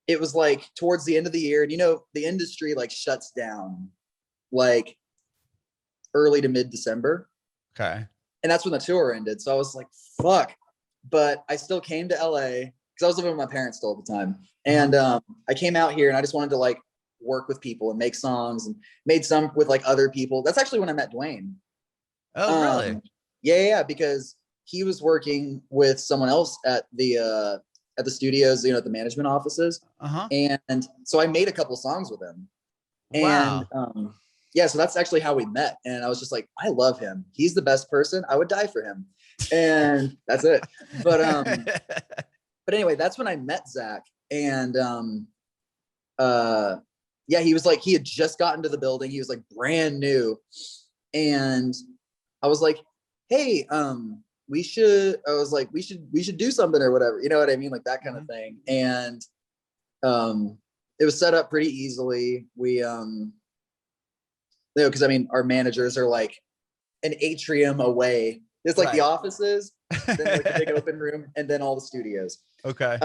it was like towards the end of the year, and you know, the industry like shuts down like early to mid-December. Okay. And that's when the tour ended. So I was like, fuck. But I still came to LA because I was living with my parents still at the time. And I came out here and I just wanted to like work with people and make songs, and made some with like other people. That's actually when I met Dwayne. Oh, really? Yeah, because he was working with someone else at the studios, you know, at the management offices. And so I made a couple songs with him. Wow. And yeah, so that's actually how we met. And I was just like, I love him. He's the best person. I would die for him. And that's it. But anyway, that's when I met Zach. And yeah, he was like, he had just gotten to the building. He was like brand new. And I was like, hey, we should do something or whatever. You know what I mean? Like that kind of thing. And it was set up pretty easily. We you know, because I mean, our managers are like an atrium away. It's like the offices, then like the big open room, and then all the studios. Okay.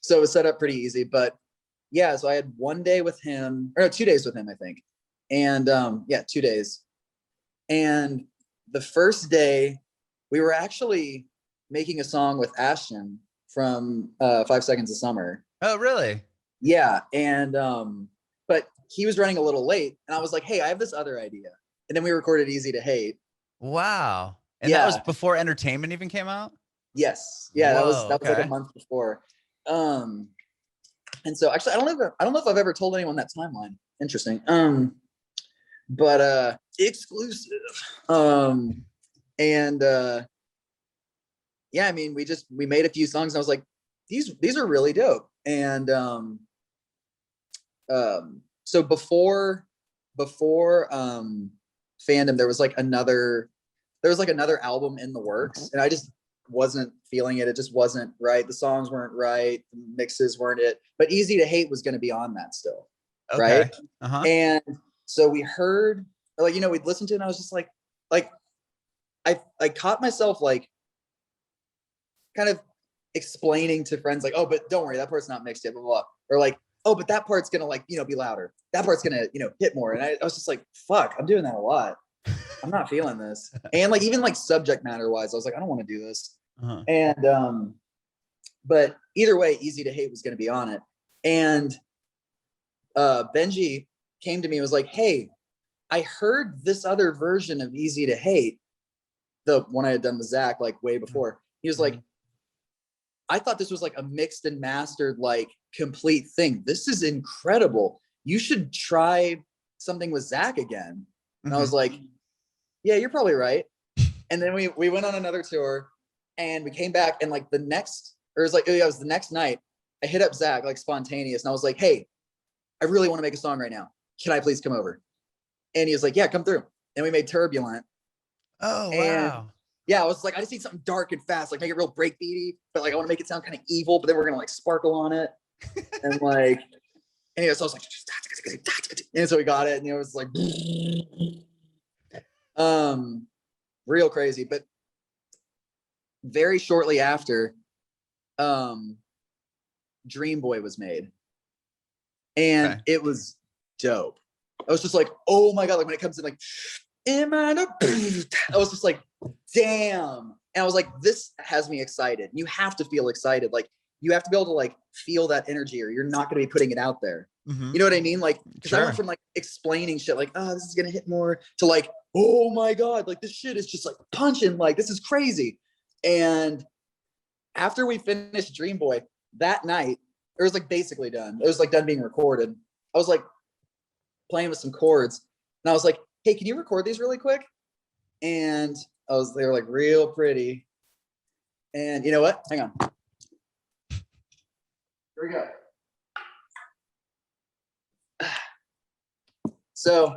So it was set up pretty easy. But yeah, so I had 1 day with him, or no, 2 days with him, I think. And yeah, 2 days. And the first day, we were actually making a song with Awsten from 5 Seconds of Summer. Oh, really? Yeah. And but he was running a little late, and I was like, hey, I have this other idea. And then we recorded Easy to Hate. Wow. And that was before Entertainment even came out? Yes. Yeah. Whoa, that was like a month before. And so actually, I don't know if I've ever told anyone that timeline. Interesting. But exclusive. And yeah, I mean, we made a few songs, and I was like, these are really dope. And so before Fandom, there was like another album in the works, and I just wasn't feeling it. It just wasn't right. The songs weren't right. The mixes weren't it. But Easy to Hate was going to be on that still. Okay. Right. And so we heard, like, you know, we'd listen to it, and I was just like I caught myself like kind of explaining to friends like, oh, but don't worry, that part's not mixed yet, blah, blah, blah. Or like, oh, but that part's gonna like, you know, be louder. That part's gonna, you know, hit more. And I was just like, fuck, I'm doing that a lot. I'm not feeling this. And like, even like subject matter wise, I was like, I don't want to do this. And but either way, Easy to Hate was gonna be on it. And Benji came to me and was like, hey, I heard this other version of Easy to Hate, the one I had done with Zach like way before. He was like, I thought this was like a mixed and mastered, like complete thing. This is incredible. You should try something with Zach again. And I was like, yeah, you're probably right. And then we went on another tour, and we came back, and like the next night, I hit up Zach like spontaneous, and I was like, hey, I really want to make a song right now. Can I please come over? And he was like, yeah, come through. And we made Turbulent. Oh, wow. And yeah, I was like, I just need something dark and fast, like make it real breakbeaty, but like I want to make it sound kind of evil, but then we're gonna like sparkle on it. And like, anyway, so I was like, and so we got it, and it was like real crazy. But very shortly after, Dream Boy was made, and it was dope. I was just like, oh my god, like when it comes to like I was just like, damn. And I was like, this has me excited. You have to feel excited. Like you have to be able to like feel that energy, or you're not going to be putting it out there. You know what I mean? Like, because I went from like explaining shit like, oh, this is going to hit more, to like, oh my god, like this shit is just like punching, like this is crazy. And after we finished Dream Boy that night, it was like basically done. It was like done being recorded. I was like playing with some chords, and I was like, hey, can you record these really quick? And they were like real pretty. And you know what? Hang on. Here we go. So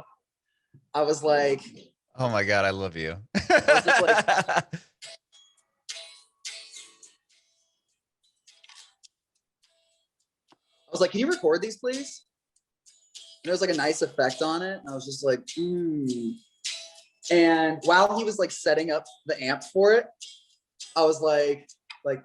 I was like, oh my god, I love you. I was just like, was like, can you record these, please? And there was like a nice effect on it. And I was just like, And while he was like setting up the amp for it, I was like, I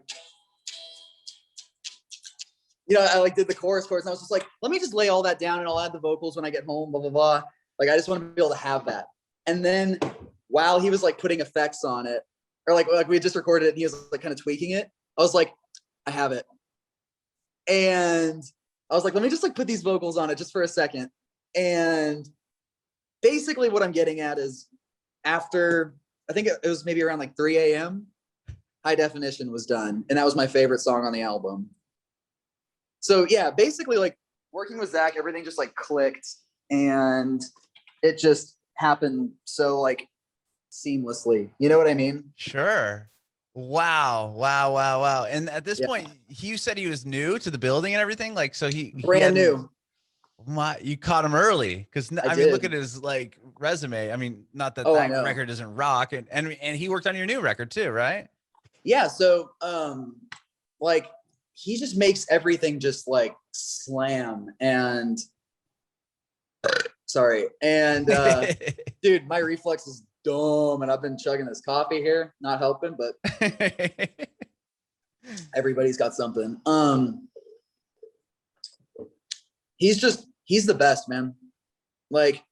like did the chorus, and I was just like, let me just lay all that down and I'll add the vocals when I get home, blah, blah, blah. Like, I just want to be able to have that. And then while he was like putting effects on it, or like we had just recorded it and he was like kind of tweaking it, I was like, I have it. And I was like, let me just like put these vocals on it just for a second. And basically what I'm getting at is after, I think it was maybe around like 3 a.m., High Definition was done. And that was my favorite song on the album. So yeah, basically like working with Zach, everything just like clicked and it just happened so like seamlessly. You know what I mean? Sure. Wow. And at this point, you said he was new to the building and everything. Like, so he brand new. You caught him early. Cause I mean, look at his like resume. I mean, not that that record doesn't rock, and he worked on your new record too, right? Yeah. So, like he just makes everything just like slam and dude, my reflex is dumb and I've been chugging this coffee here, not helping, but everybody's got something. He's the best, man. Like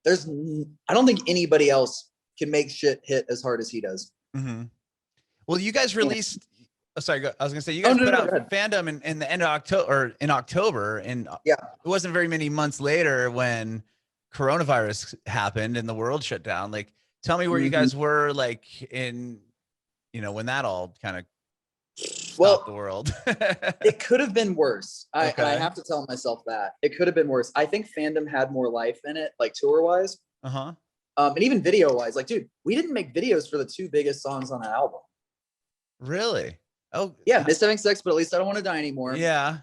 I don't think anybody else can make shit hit as hard as he does. Mm-hmm. Well, you guys released, I was gonna say, you guys put out Fandom in the end of October, and it wasn't very many months later when coronavirus happened and the world shut down. Like, tell me where you guys were, like when that all kind of stopped the world. It could have been worse. I have to tell myself that it could have been worse. I think Fandom had more life in it, like tour wise, and even video wise. Like, dude, we didn't make videos for the 2 biggest songs on the album. Really? Oh yeah, Missed Having Sex, but at least I Don't Want to Die Anymore. Yeah.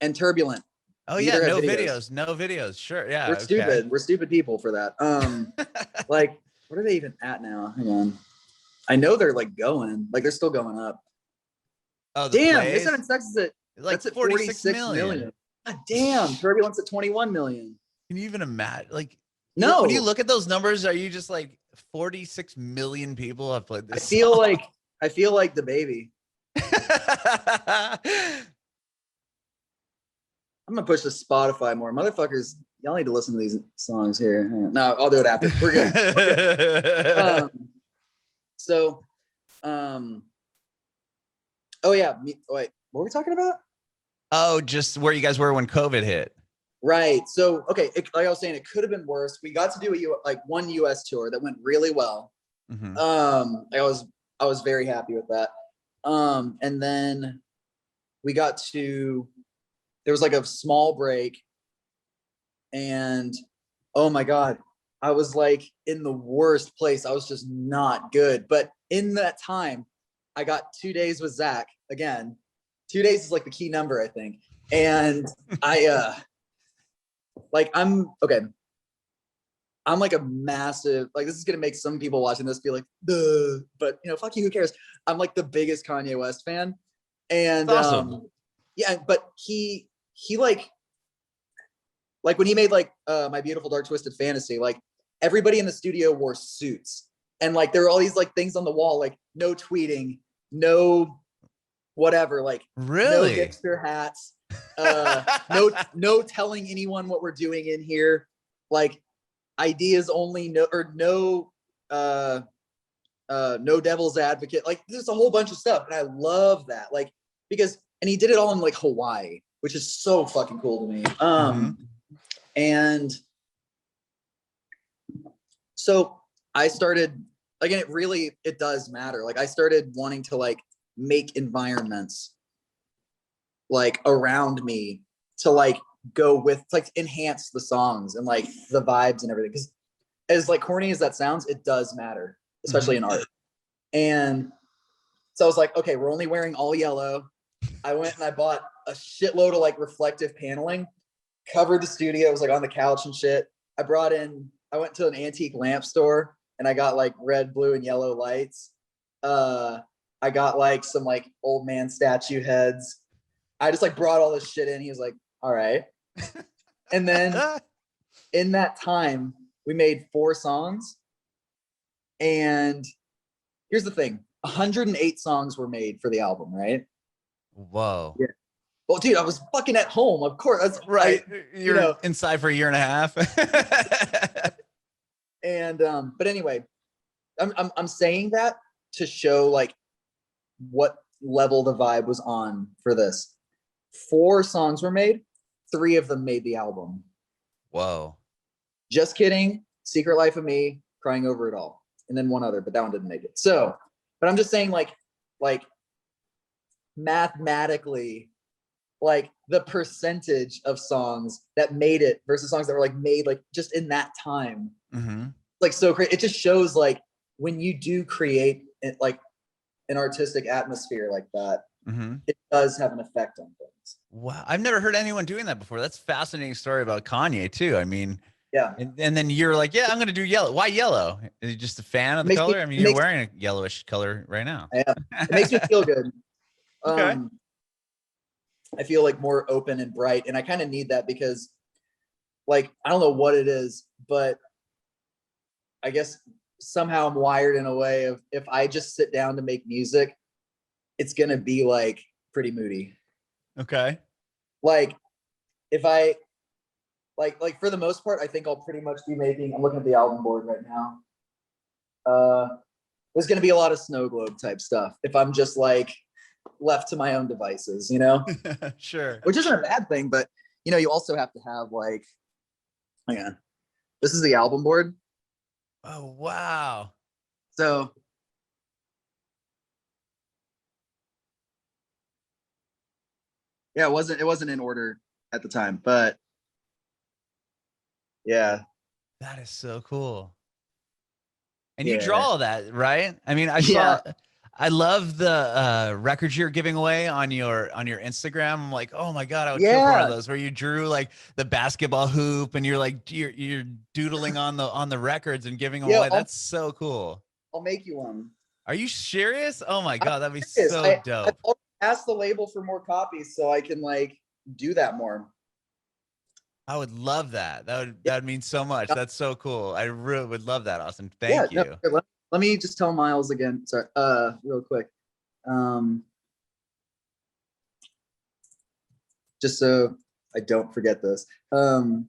And Turbulent. Oh yeah, no videos. Sure. Yeah. We're stupid. We're stupid people for that. Like, what are they even at now? Hang on. I know they're like going, like they're still going up. Oh, damn, Missed Having Sex is at like 46 million. God damn, Turbulence at 21 million. Can you even imagine? Like, no. When you look at those numbers, are you just like 46 million people have played this? I feel like the baby. I'm gonna push the Spotify more. Motherfuckers, y'all need to listen to these songs here. No, I'll do it after. We're good. Oh yeah. Wait, what were we talking about? Oh, just where you guys were when COVID hit. Right. So, okay, like I was saying, it could have been worse. We got to do one US tour that went really well. Mm-hmm. I was very happy with that. And then we got to, there was like a small break and oh my God, I was like in the worst place. I was just not good. But in that time, I got 2 days with Zach again. 2 days is like the key number, I think. And I'm like a massive, like, this is going to make some people watching this be like, duh, but fuck you, who cares? I'm like the biggest Kanye West fan. And awesome. Yeah, but he like when he made like My Beautiful Dark Twisted Fantasy, like everybody in the studio wore suits and like there were all these like things on the wall, like no tweeting, no whatever, like really no hipster hats, no telling anyone what we're doing in here, like ideas only, no devil's advocate, like there's a whole bunch of stuff. And I love that, like, because, and he did it all in like Hawaii, which is so fucking cool to me. And so I started, again, it does matter. Like I started wanting to like make environments like around me to like go with, like enhance the songs and like the vibes and everything. Because as like corny as that sounds, it does matter, especially in art. And so I was like, okay, we're only wearing all yellow. I went and I bought a shitload of like reflective paneling, covered the studio. It was like on the couch and shit. I went to an antique lamp store and I got like red, blue, and yellow lights. I got like some like old man statue heads. I just like brought all this shit in. He was like, all right. And then in that time, we made 4 songs. And here's the thing, 108 songs were made for the album, right? Whoa. Yeah. Well, dude, I was fucking at home. Of course. That's right. You're inside for a year and a half. And but anyway, I'm saying that to show like what level the vibe was on for this. 4 songs were made, 3 of them made the album. Whoa. Just Kidding, Secret Life of Me, Crying Over It All, and then 1 other, but that one didn't make it. So, but I'm just saying like mathematically, like the percentage of songs that made it versus songs that were like made like just in that time, like so great. It just shows like when you do create like an artistic atmosphere like that, it does have an effect on things. Wow, I've never heard anyone doing that before. That's a fascinating story about Kanye too. I mean, yeah. And then you're like, yeah, I'm gonna do yellow. Why yellow? Are you just a fan of the color? I mean, you're wearing a yellowish color right now. Yeah, it makes me feel good. Okay. I feel like more open and bright, and I kind of need that because, like, I don't know what it is, but I guess somehow I'm wired in a way of if I just sit down to make music, it's gonna be like pretty moody. Okay. Like if I like for the most part, I think I'll pretty much be making. I'm looking at the album board right now. There's gonna be a lot of snow globe type stuff if I'm just like left to my own devices, you know? Sure. Which isn't a bad thing, but you know, you also have to have like, hang on. This is the album board. Oh, wow. So yeah, it wasn't in order at the time, but yeah. That is so cool. And you draw all that, right? I mean, I love the records you're giving away on your Instagram. I'm like, oh my God, I would kill for one of those where you drew like the basketball hoop and you're like you're doodling on the records and giving them away. That's so cool. I'll make you one. Are you serious? Oh my God, that'd be so dope. I've asked the label for more copies so I can like do that more. I would love that. That would mean so much. That's so cool. I really would love that, Awsten. Thank you. No, let me just tell Miles again. Sorry, real quick. Just so I don't forget this. Boom.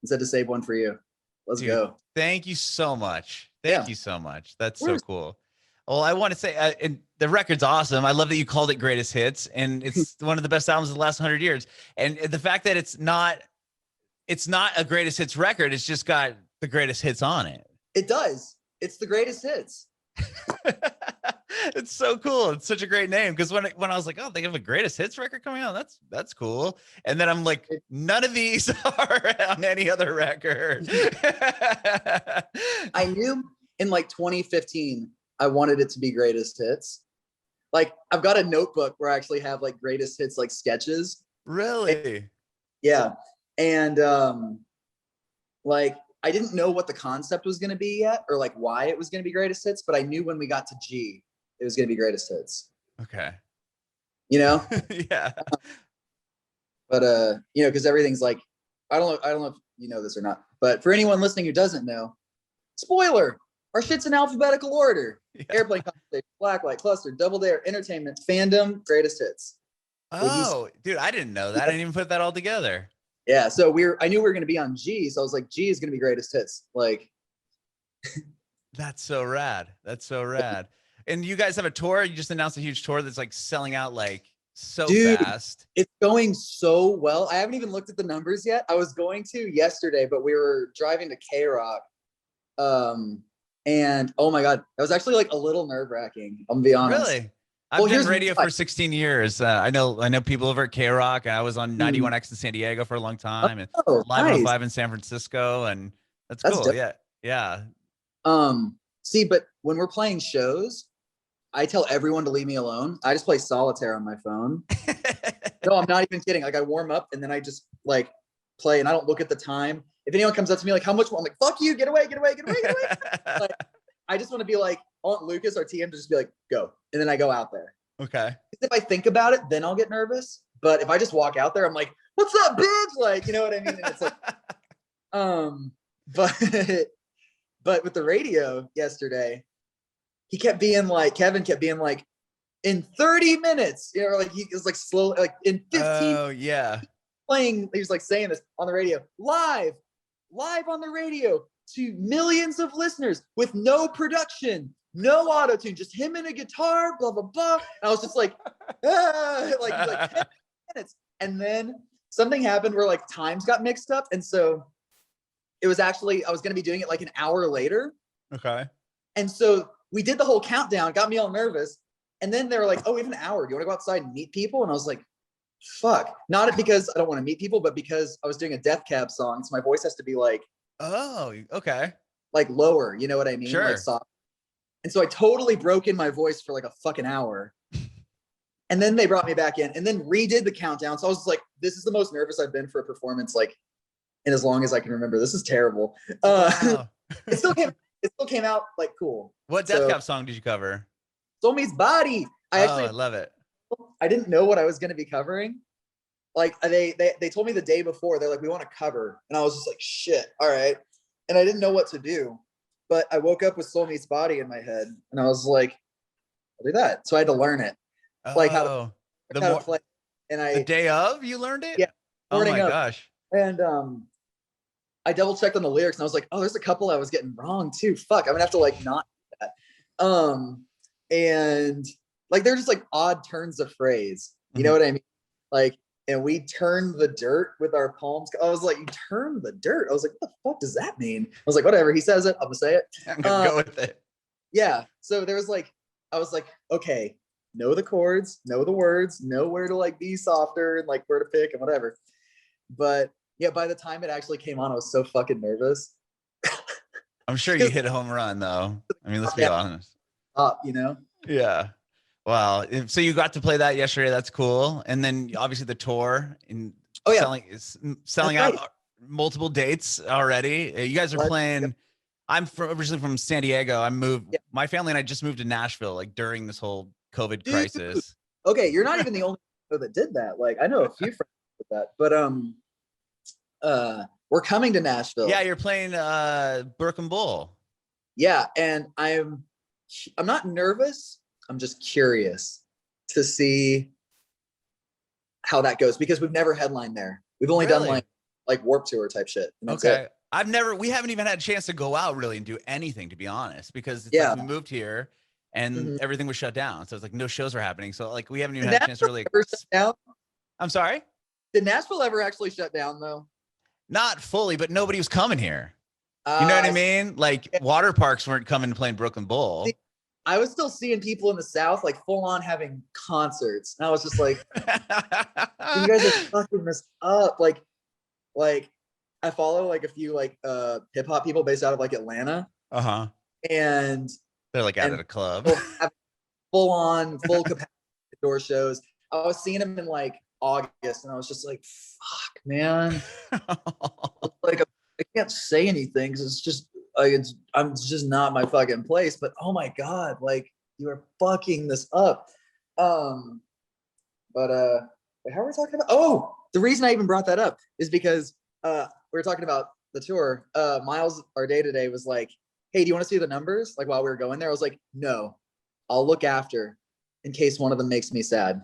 I said to save one for you. Let's go. Thank you so much. Thank you so much. That's so cool. Well, I want to say, and the record's awesome. I love that you called it Greatest Hits, and it's one of the best albums of the last 100 years. And the fact that it's not a Greatest Hits record, it's just got the greatest hits on it. It does. It's the Greatest Hits. It's so cool. It's such a great name because when I was like, oh, they have a Greatest Hits record coming out. That's cool. And then I'm like, none of these are on any other record. I knew in like 2015. I wanted it to be Greatest Hits. Like I've got a notebook where I actually have like Greatest Hits like sketches. Really? Yeah. And like I didn't know what the concept was going to be yet or like why it was going to be Greatest Hits, but I knew when we got to G, it was going to be Greatest Hits. Okay. You know? Yeah. But you know, because everything's like, I don't know if you know this or not, but for anyone listening who doesn't know, spoiler, our shit's in alphabetical order. Yeah. Airplane Conversation, Blacklight, Cluster, Double Dare, Entertainment, Fandom, Greatest Hits. Oh, dude, I didn't know that. I didn't even put that all together. Yeah, so I knew we were going to be on G, so I was like, G is going to be Greatest Hits. Like, that's so rad. That's so rad. And you guys have a tour. You just announced a huge tour that's like selling out like so fast. It's going so well. I haven't even looked at the numbers yet. I was going to yesterday, but we were driving to K-Rock. And oh my God, that was actually like a little nerve-wracking. I'm gonna be honest. Really? I've been radio for 16 years. I know people over at K-Rock. I was on 91X in San Diego for a long time and Live 105 in San Francisco. And that's cool. Different. Yeah. See, but when we're playing shows, I tell everyone to leave me alone. I just play solitaire on my phone. No, I'm not even kidding. Like I warm up and then I just like play and I don't look at the time. If anyone comes up to me like, how much more? I'm like, fuck you, get away. Like, I just want to be like, I want Lucas or TM to just be like, go. And then I go out there. Okay. If I think about it, then I'll get nervous. But if I just walk out there, I'm like, what's up, bitch? Like, you know what I mean? And it's like, but with the radio yesterday, he kept being like, Kevin kept being like, in 30 minutes, you know, like he was like slow, like in 15. Oh yeah. Playing, he was like saying this on the radio, live on the radio to millions of listeners with no production, no auto tune, just him and a guitar, blah blah blah. And I was just like, like 10 minutes, and then something happened where like times got mixed up, and so it was actually I was gonna be doing it like an hour later. Okay. And so we did the whole countdown, got me all nervous, and then they were like, "Oh, we have an hour. Do you want to go outside and meet people?" And I was like, fuck, not because I don't want to meet people, but because I was doing a Death Cab song, so my voice has to be like, oh, okay, like lower, you know what I mean? Sure. Like soft. And so I totally broke in my voice for like a fucking hour. And then they brought me back in and then redid the countdown. So I was like, this is the most nervous I've been for a performance, like in as long as I can remember. This is terrible. Wow. it still came out like cool. What Death Cab song did you cover? Soul Meets Body. I love it. I didn't know what I was going to be covering. Like they told me the day before, they're like, we want to cover. And I was just like, shit. All right. And I didn't know what to do, but I woke up with Soul Meets Body in my head and I was like, I'll do that. So I had to learn it. Like how to play. And the day of you learned it? Yeah. Oh my gosh. And I double checked on the lyrics and I was like, oh, there's a couple I was getting wrong too. Fuck. I'm gonna have to like not do that. And like they're just like odd turns of phrase. You know what I mean? Like, and we turned the dirt with our palms. I was like, you turned the dirt. I was like, what the fuck does that mean? I was like, whatever. He says it. I'm gonna say it. I'm gonna go with it. Yeah. So there was like, I was like, okay, know the chords, know the words, know where to like be softer and like where to pick and whatever. But yeah, by the time it actually came on, I was so fucking nervous. I'm sure you hit a home run though. I mean, let's be honest. You know? Yeah. Wow. So you got to play that yesterday. That's cool. And then obviously the tour and selling out multiple dates already. You guys are playing. I'm originally from San Diego. I moved. Yeah. My family and I just moved to Nashville like during this whole COVID crisis. Okay, you're not even the only one that did that. Like I know a few friends with that, but we're coming to Nashville. Yeah, you're playing Burke and Bull. Yeah, and I'm not nervous. I'm just curious to see how that goes because we've never headlined there. We've only done like Warped Tour type shit. Okay. We haven't even had a chance to go out really and do anything, to be honest, because it's like we moved here and everything was shut down. So it's like no shows were happening. So like we haven't even had a chance to really. I'm sorry? Did Nashville ever actually shut down though? Not fully, but nobody was coming here. You know what I mean? Like Waterparks weren't coming to playing Brooklyn Bull. I was still seeing people in the South like full on having concerts. And I was just like, you guys are fucking this up. Like I follow like a few like hip hop people based out of like Atlanta. And they're like out at a club. Full capacity door shows. I was seeing them in like August and I was just like, fuck, man. Like I can't say anything because it's just like I'm just not my fucking place. But oh my god, like you are fucking this up. But wait, how are we talking about? Oh, the reason I even brought that up is because we were talking about the tour. Miles, our day today, was like, "Hey, do you want to see the numbers?" Like while we were going there, I was like, "No, I'll look after in case one of them makes me sad."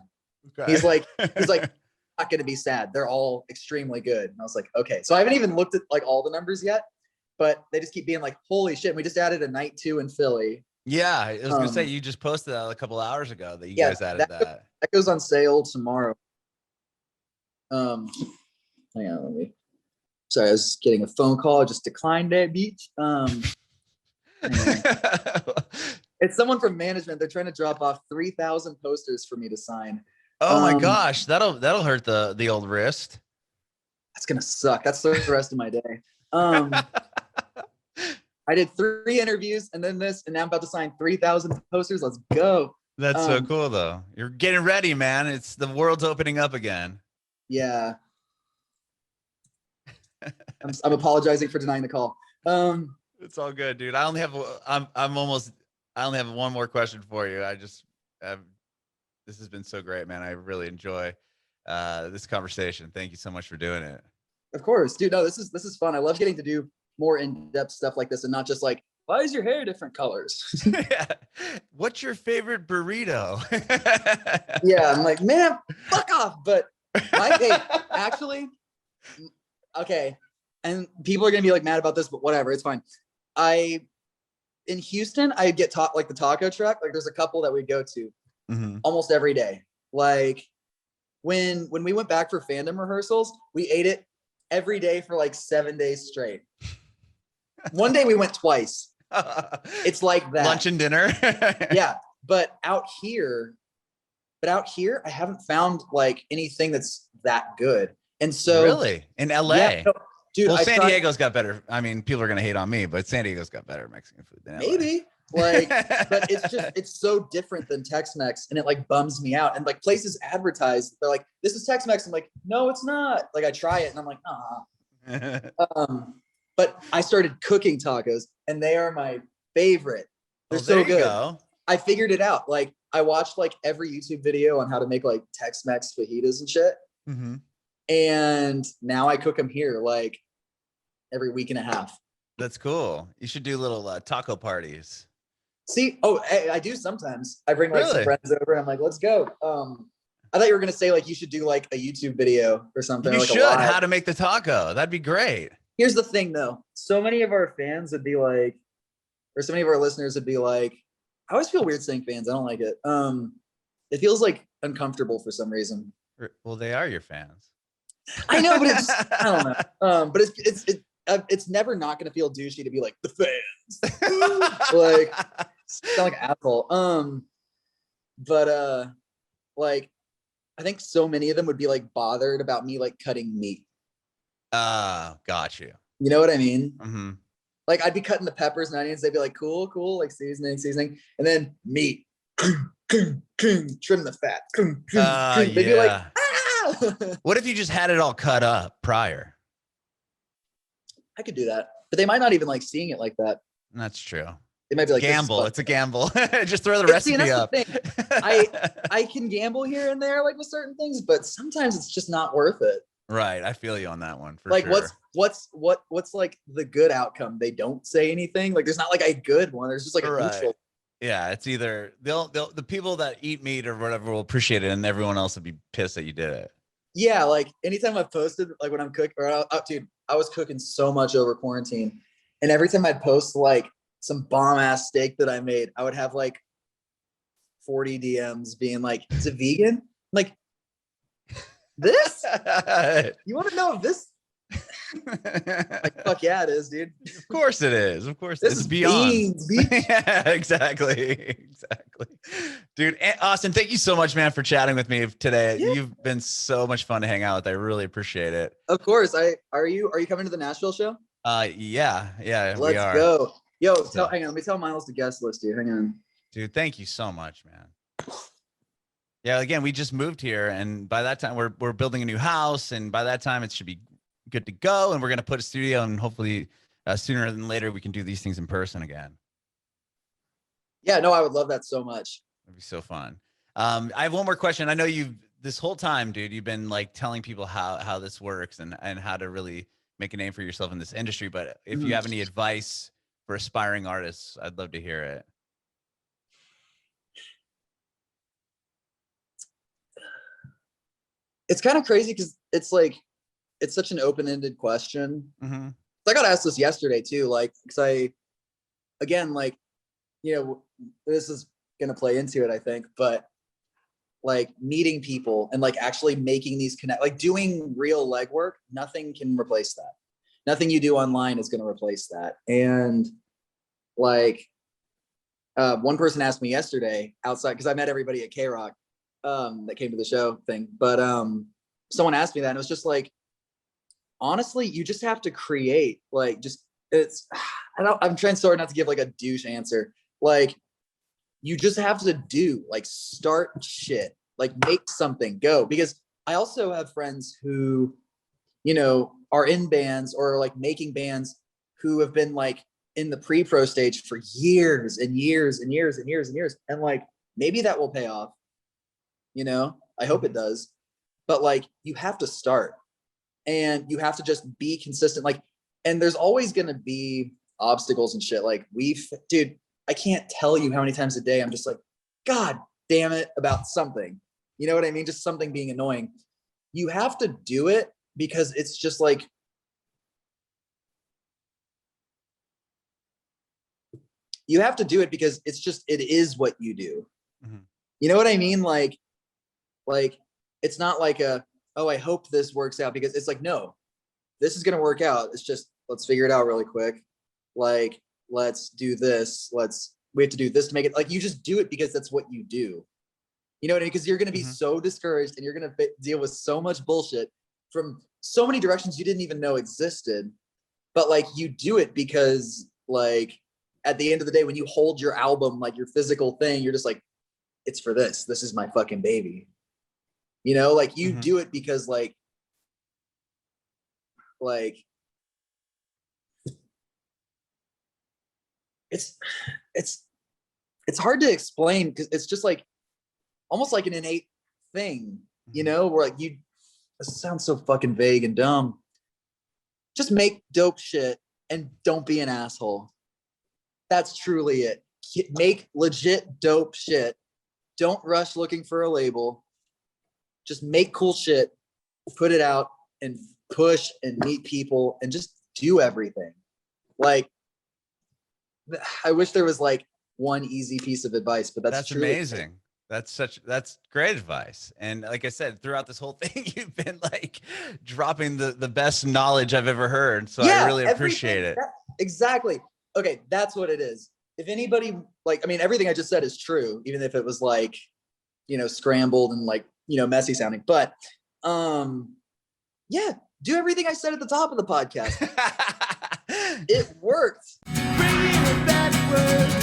Okay. He's like, not going to be sad. They're all extremely good. And I was like, okay. So I haven't even looked at like all the numbers yet, but they just keep being like, holy shit. We just added a night 2 in Philly. Yeah. I was going to say, you just posted that a couple hours ago that you guys added that. That goes on sale tomorrow. Hang on, sorry, I was getting a phone call. I just declined that beach. It's someone from management. They're trying to drop off 3,000 posters for me to sign. Oh my gosh, that'll hurt the old wrist. That's gonna suck. That's the rest of my day. I did 3 interviews and then this, and now I'm about to sign 3,000 posters. Let's go. That's so cool though. You're getting ready, man. It's the world's opening up again. Yeah. I'm apologizing for denying the call. It's all good, dude. I only have I only have one more question for you. This has been so great, man. I really enjoy this conversation. Thank you so much for doing it. Of course, dude. No, this is fun. I love getting to do more in-depth stuff like this and not just like, why is your hair different colors? Yeah. What's your favorite burrito? Yeah, I'm like, man, fuck off. But actually, okay. And people are gonna be like mad about this, but whatever, it's fine. In Houston, I get taught like the taco truck. Like there's a couple that we go to almost every day. Like when we went back for fandom rehearsals, we ate it every day for like 7 days straight. One day we went twice. It's like that. Lunch and dinner. Yeah. But out here, I haven't found like anything that's that good. And so really in LA, yeah, no, dude, well, San Diego's got better. I mean, people are going to hate on me, but San Diego's got better Mexican food than LA. Maybe like, but it's so different than Tex-Mex, and it like bums me out. And like places advertise, they're like, this is Tex-Mex. I'm like, no, it's not. Like I try it and I'm like, but I started cooking tacos and they are my favorite. They're so good. I figured it out. Like I watched like every YouTube video on how to make like Tex-Mex fajitas and shit. And now I cook them here like every week and a half. That's cool. You should do little taco parties. See, I do sometimes. I bring like some friends over and I'm like, let's go. I thought you were going to say like, you should do like a YouTube video or something. You like should, how to make the taco. That'd be great. Here's the thing though. So many of our fans would be like, or so many of our listeners would be like, I always feel weird saying fans. I don't like it. It feels like uncomfortable for some reason. Well, they are your fans. I know, but I don't know. But it's never not going to feel douchey to be like the fans. Like sound like an asshole. But like I think so many of them would be like bothered about me like cutting meat. Got you. You know what I mean? Like I'd be cutting the peppers and onions. They'd be like, cool, like seasoning, and then meat. Trim the fat. They'd be like, ah! What if you just had it all cut up prior? I could do that, but they might not even like seeing it like that. That's true. They might be like, gamble. It's a gamble. Just throw the recipe up. I can gamble here and there, like with certain things, but sometimes it's just not worth it. Right. I feel you on that one. For like sure. what's like the good outcome? They don't say anything. Like there's not like a good one. There's just like a neutral. Yeah. It's either the people that eat meat or whatever will appreciate it, and everyone else will be pissed that you did it. Yeah. Like anytime I've posted, like when I'm cooking, dude, I was cooking so much over quarantine, and every time I'd post like some bomb ass steak that I made, I would have like 40 DMs being like, "Is it vegan?" I'm like, this? You want to know if this? Like, fuck yeah, it is, dude. Of course it is. Of course, this is beyond. Beans, yeah, exactly, dude. Awsten, thank you so much, man, for chatting with me today. Yeah. You've been so much fun to hang out with. I really appreciate it. Of course. Are you coming to the Nashville show? Yeah, we are. Let's go. Yo, hang on. Let me tell Miles the guest list here. Hang on. Dude, thank you so much, man. Yeah, again, we just moved here, and by that time we're building a new house, and by that time it should be good to go, and we're gonna put a studio, and hopefully sooner than later we can do these things in person again. Yeah, no, I would love that so much. It'd be so fun. I have one more question. I know this whole time, dude, you've been like telling people how this works and how to really make a name for yourself in this industry. But if you have any advice for aspiring artists, I'd love to hear it. It's kind of crazy because it's like, it's such an open-ended question. I got asked this yesterday too, like, because again, like, you know, this is going to play into it, I think, but like meeting people and like actually making these like doing real legwork, nothing can replace that. Nothing you do online is going to replace that. And like, one person asked me yesterday outside, because I met everybody at K-Rock that came to the show thing, but someone asked me that, and it was just like, honestly, you just have to create, like, just I'm trying so hard not to give like a douche answer. Like, you just have to start shit, like make something, go. Because I also have friends who, you know, are in bands or like making bands who have been like in the pre-pro stage for years and years and years and years and years. And like, maybe that will pay off, you know, I hope it does. But like, you have to start and you have to just be consistent. Like, and there's always going to be obstacles and shit. Like dude, I can't tell you how many times a day I'm just like, God damn it about something, you know what I mean? Just something being annoying. You have to do it because it's just like, you have to do it because it's just, it is what you do. Mm-hmm. You know what I mean? Like, it's not like oh, I hope this works out, because it's like, no, this is going to work out. It's just, let's figure it out really quick. Like, let's do this. We have to do this to make it, like, you just do it because that's what you do. You know what I mean? Because you're going to be so discouraged and you're going to deal with so much bullshit from so many directions you didn't even know existed. But like, you do it because like, at the end of the day, when you hold your album, like your physical thing, you're just like, it's for this. This is my fucking baby. You know, like you do it because like it's hard to explain, because it's just like almost like an innate thing, you know, where like it sounds so fucking vague and dumb. Just make dope shit and don't be an asshole. That's truly it. Make legit dope shit. Don't rush looking for a label. Just make cool shit, put it out and push and meet people and just do everything. Like, I wish there was like one easy piece of advice, but that's amazing. That's great advice. And like I said, throughout this whole thing, you've been like dropping the best knowledge I've ever heard. So yeah, I really appreciate it. Exactly. Okay. That's what it is. If anybody, like, I mean, everything I just said is true, even if it was like, you know, scrambled and like, you know, messy sounding, but yeah, do everything I said at the top of the podcast. It worked. Bringing it backwards.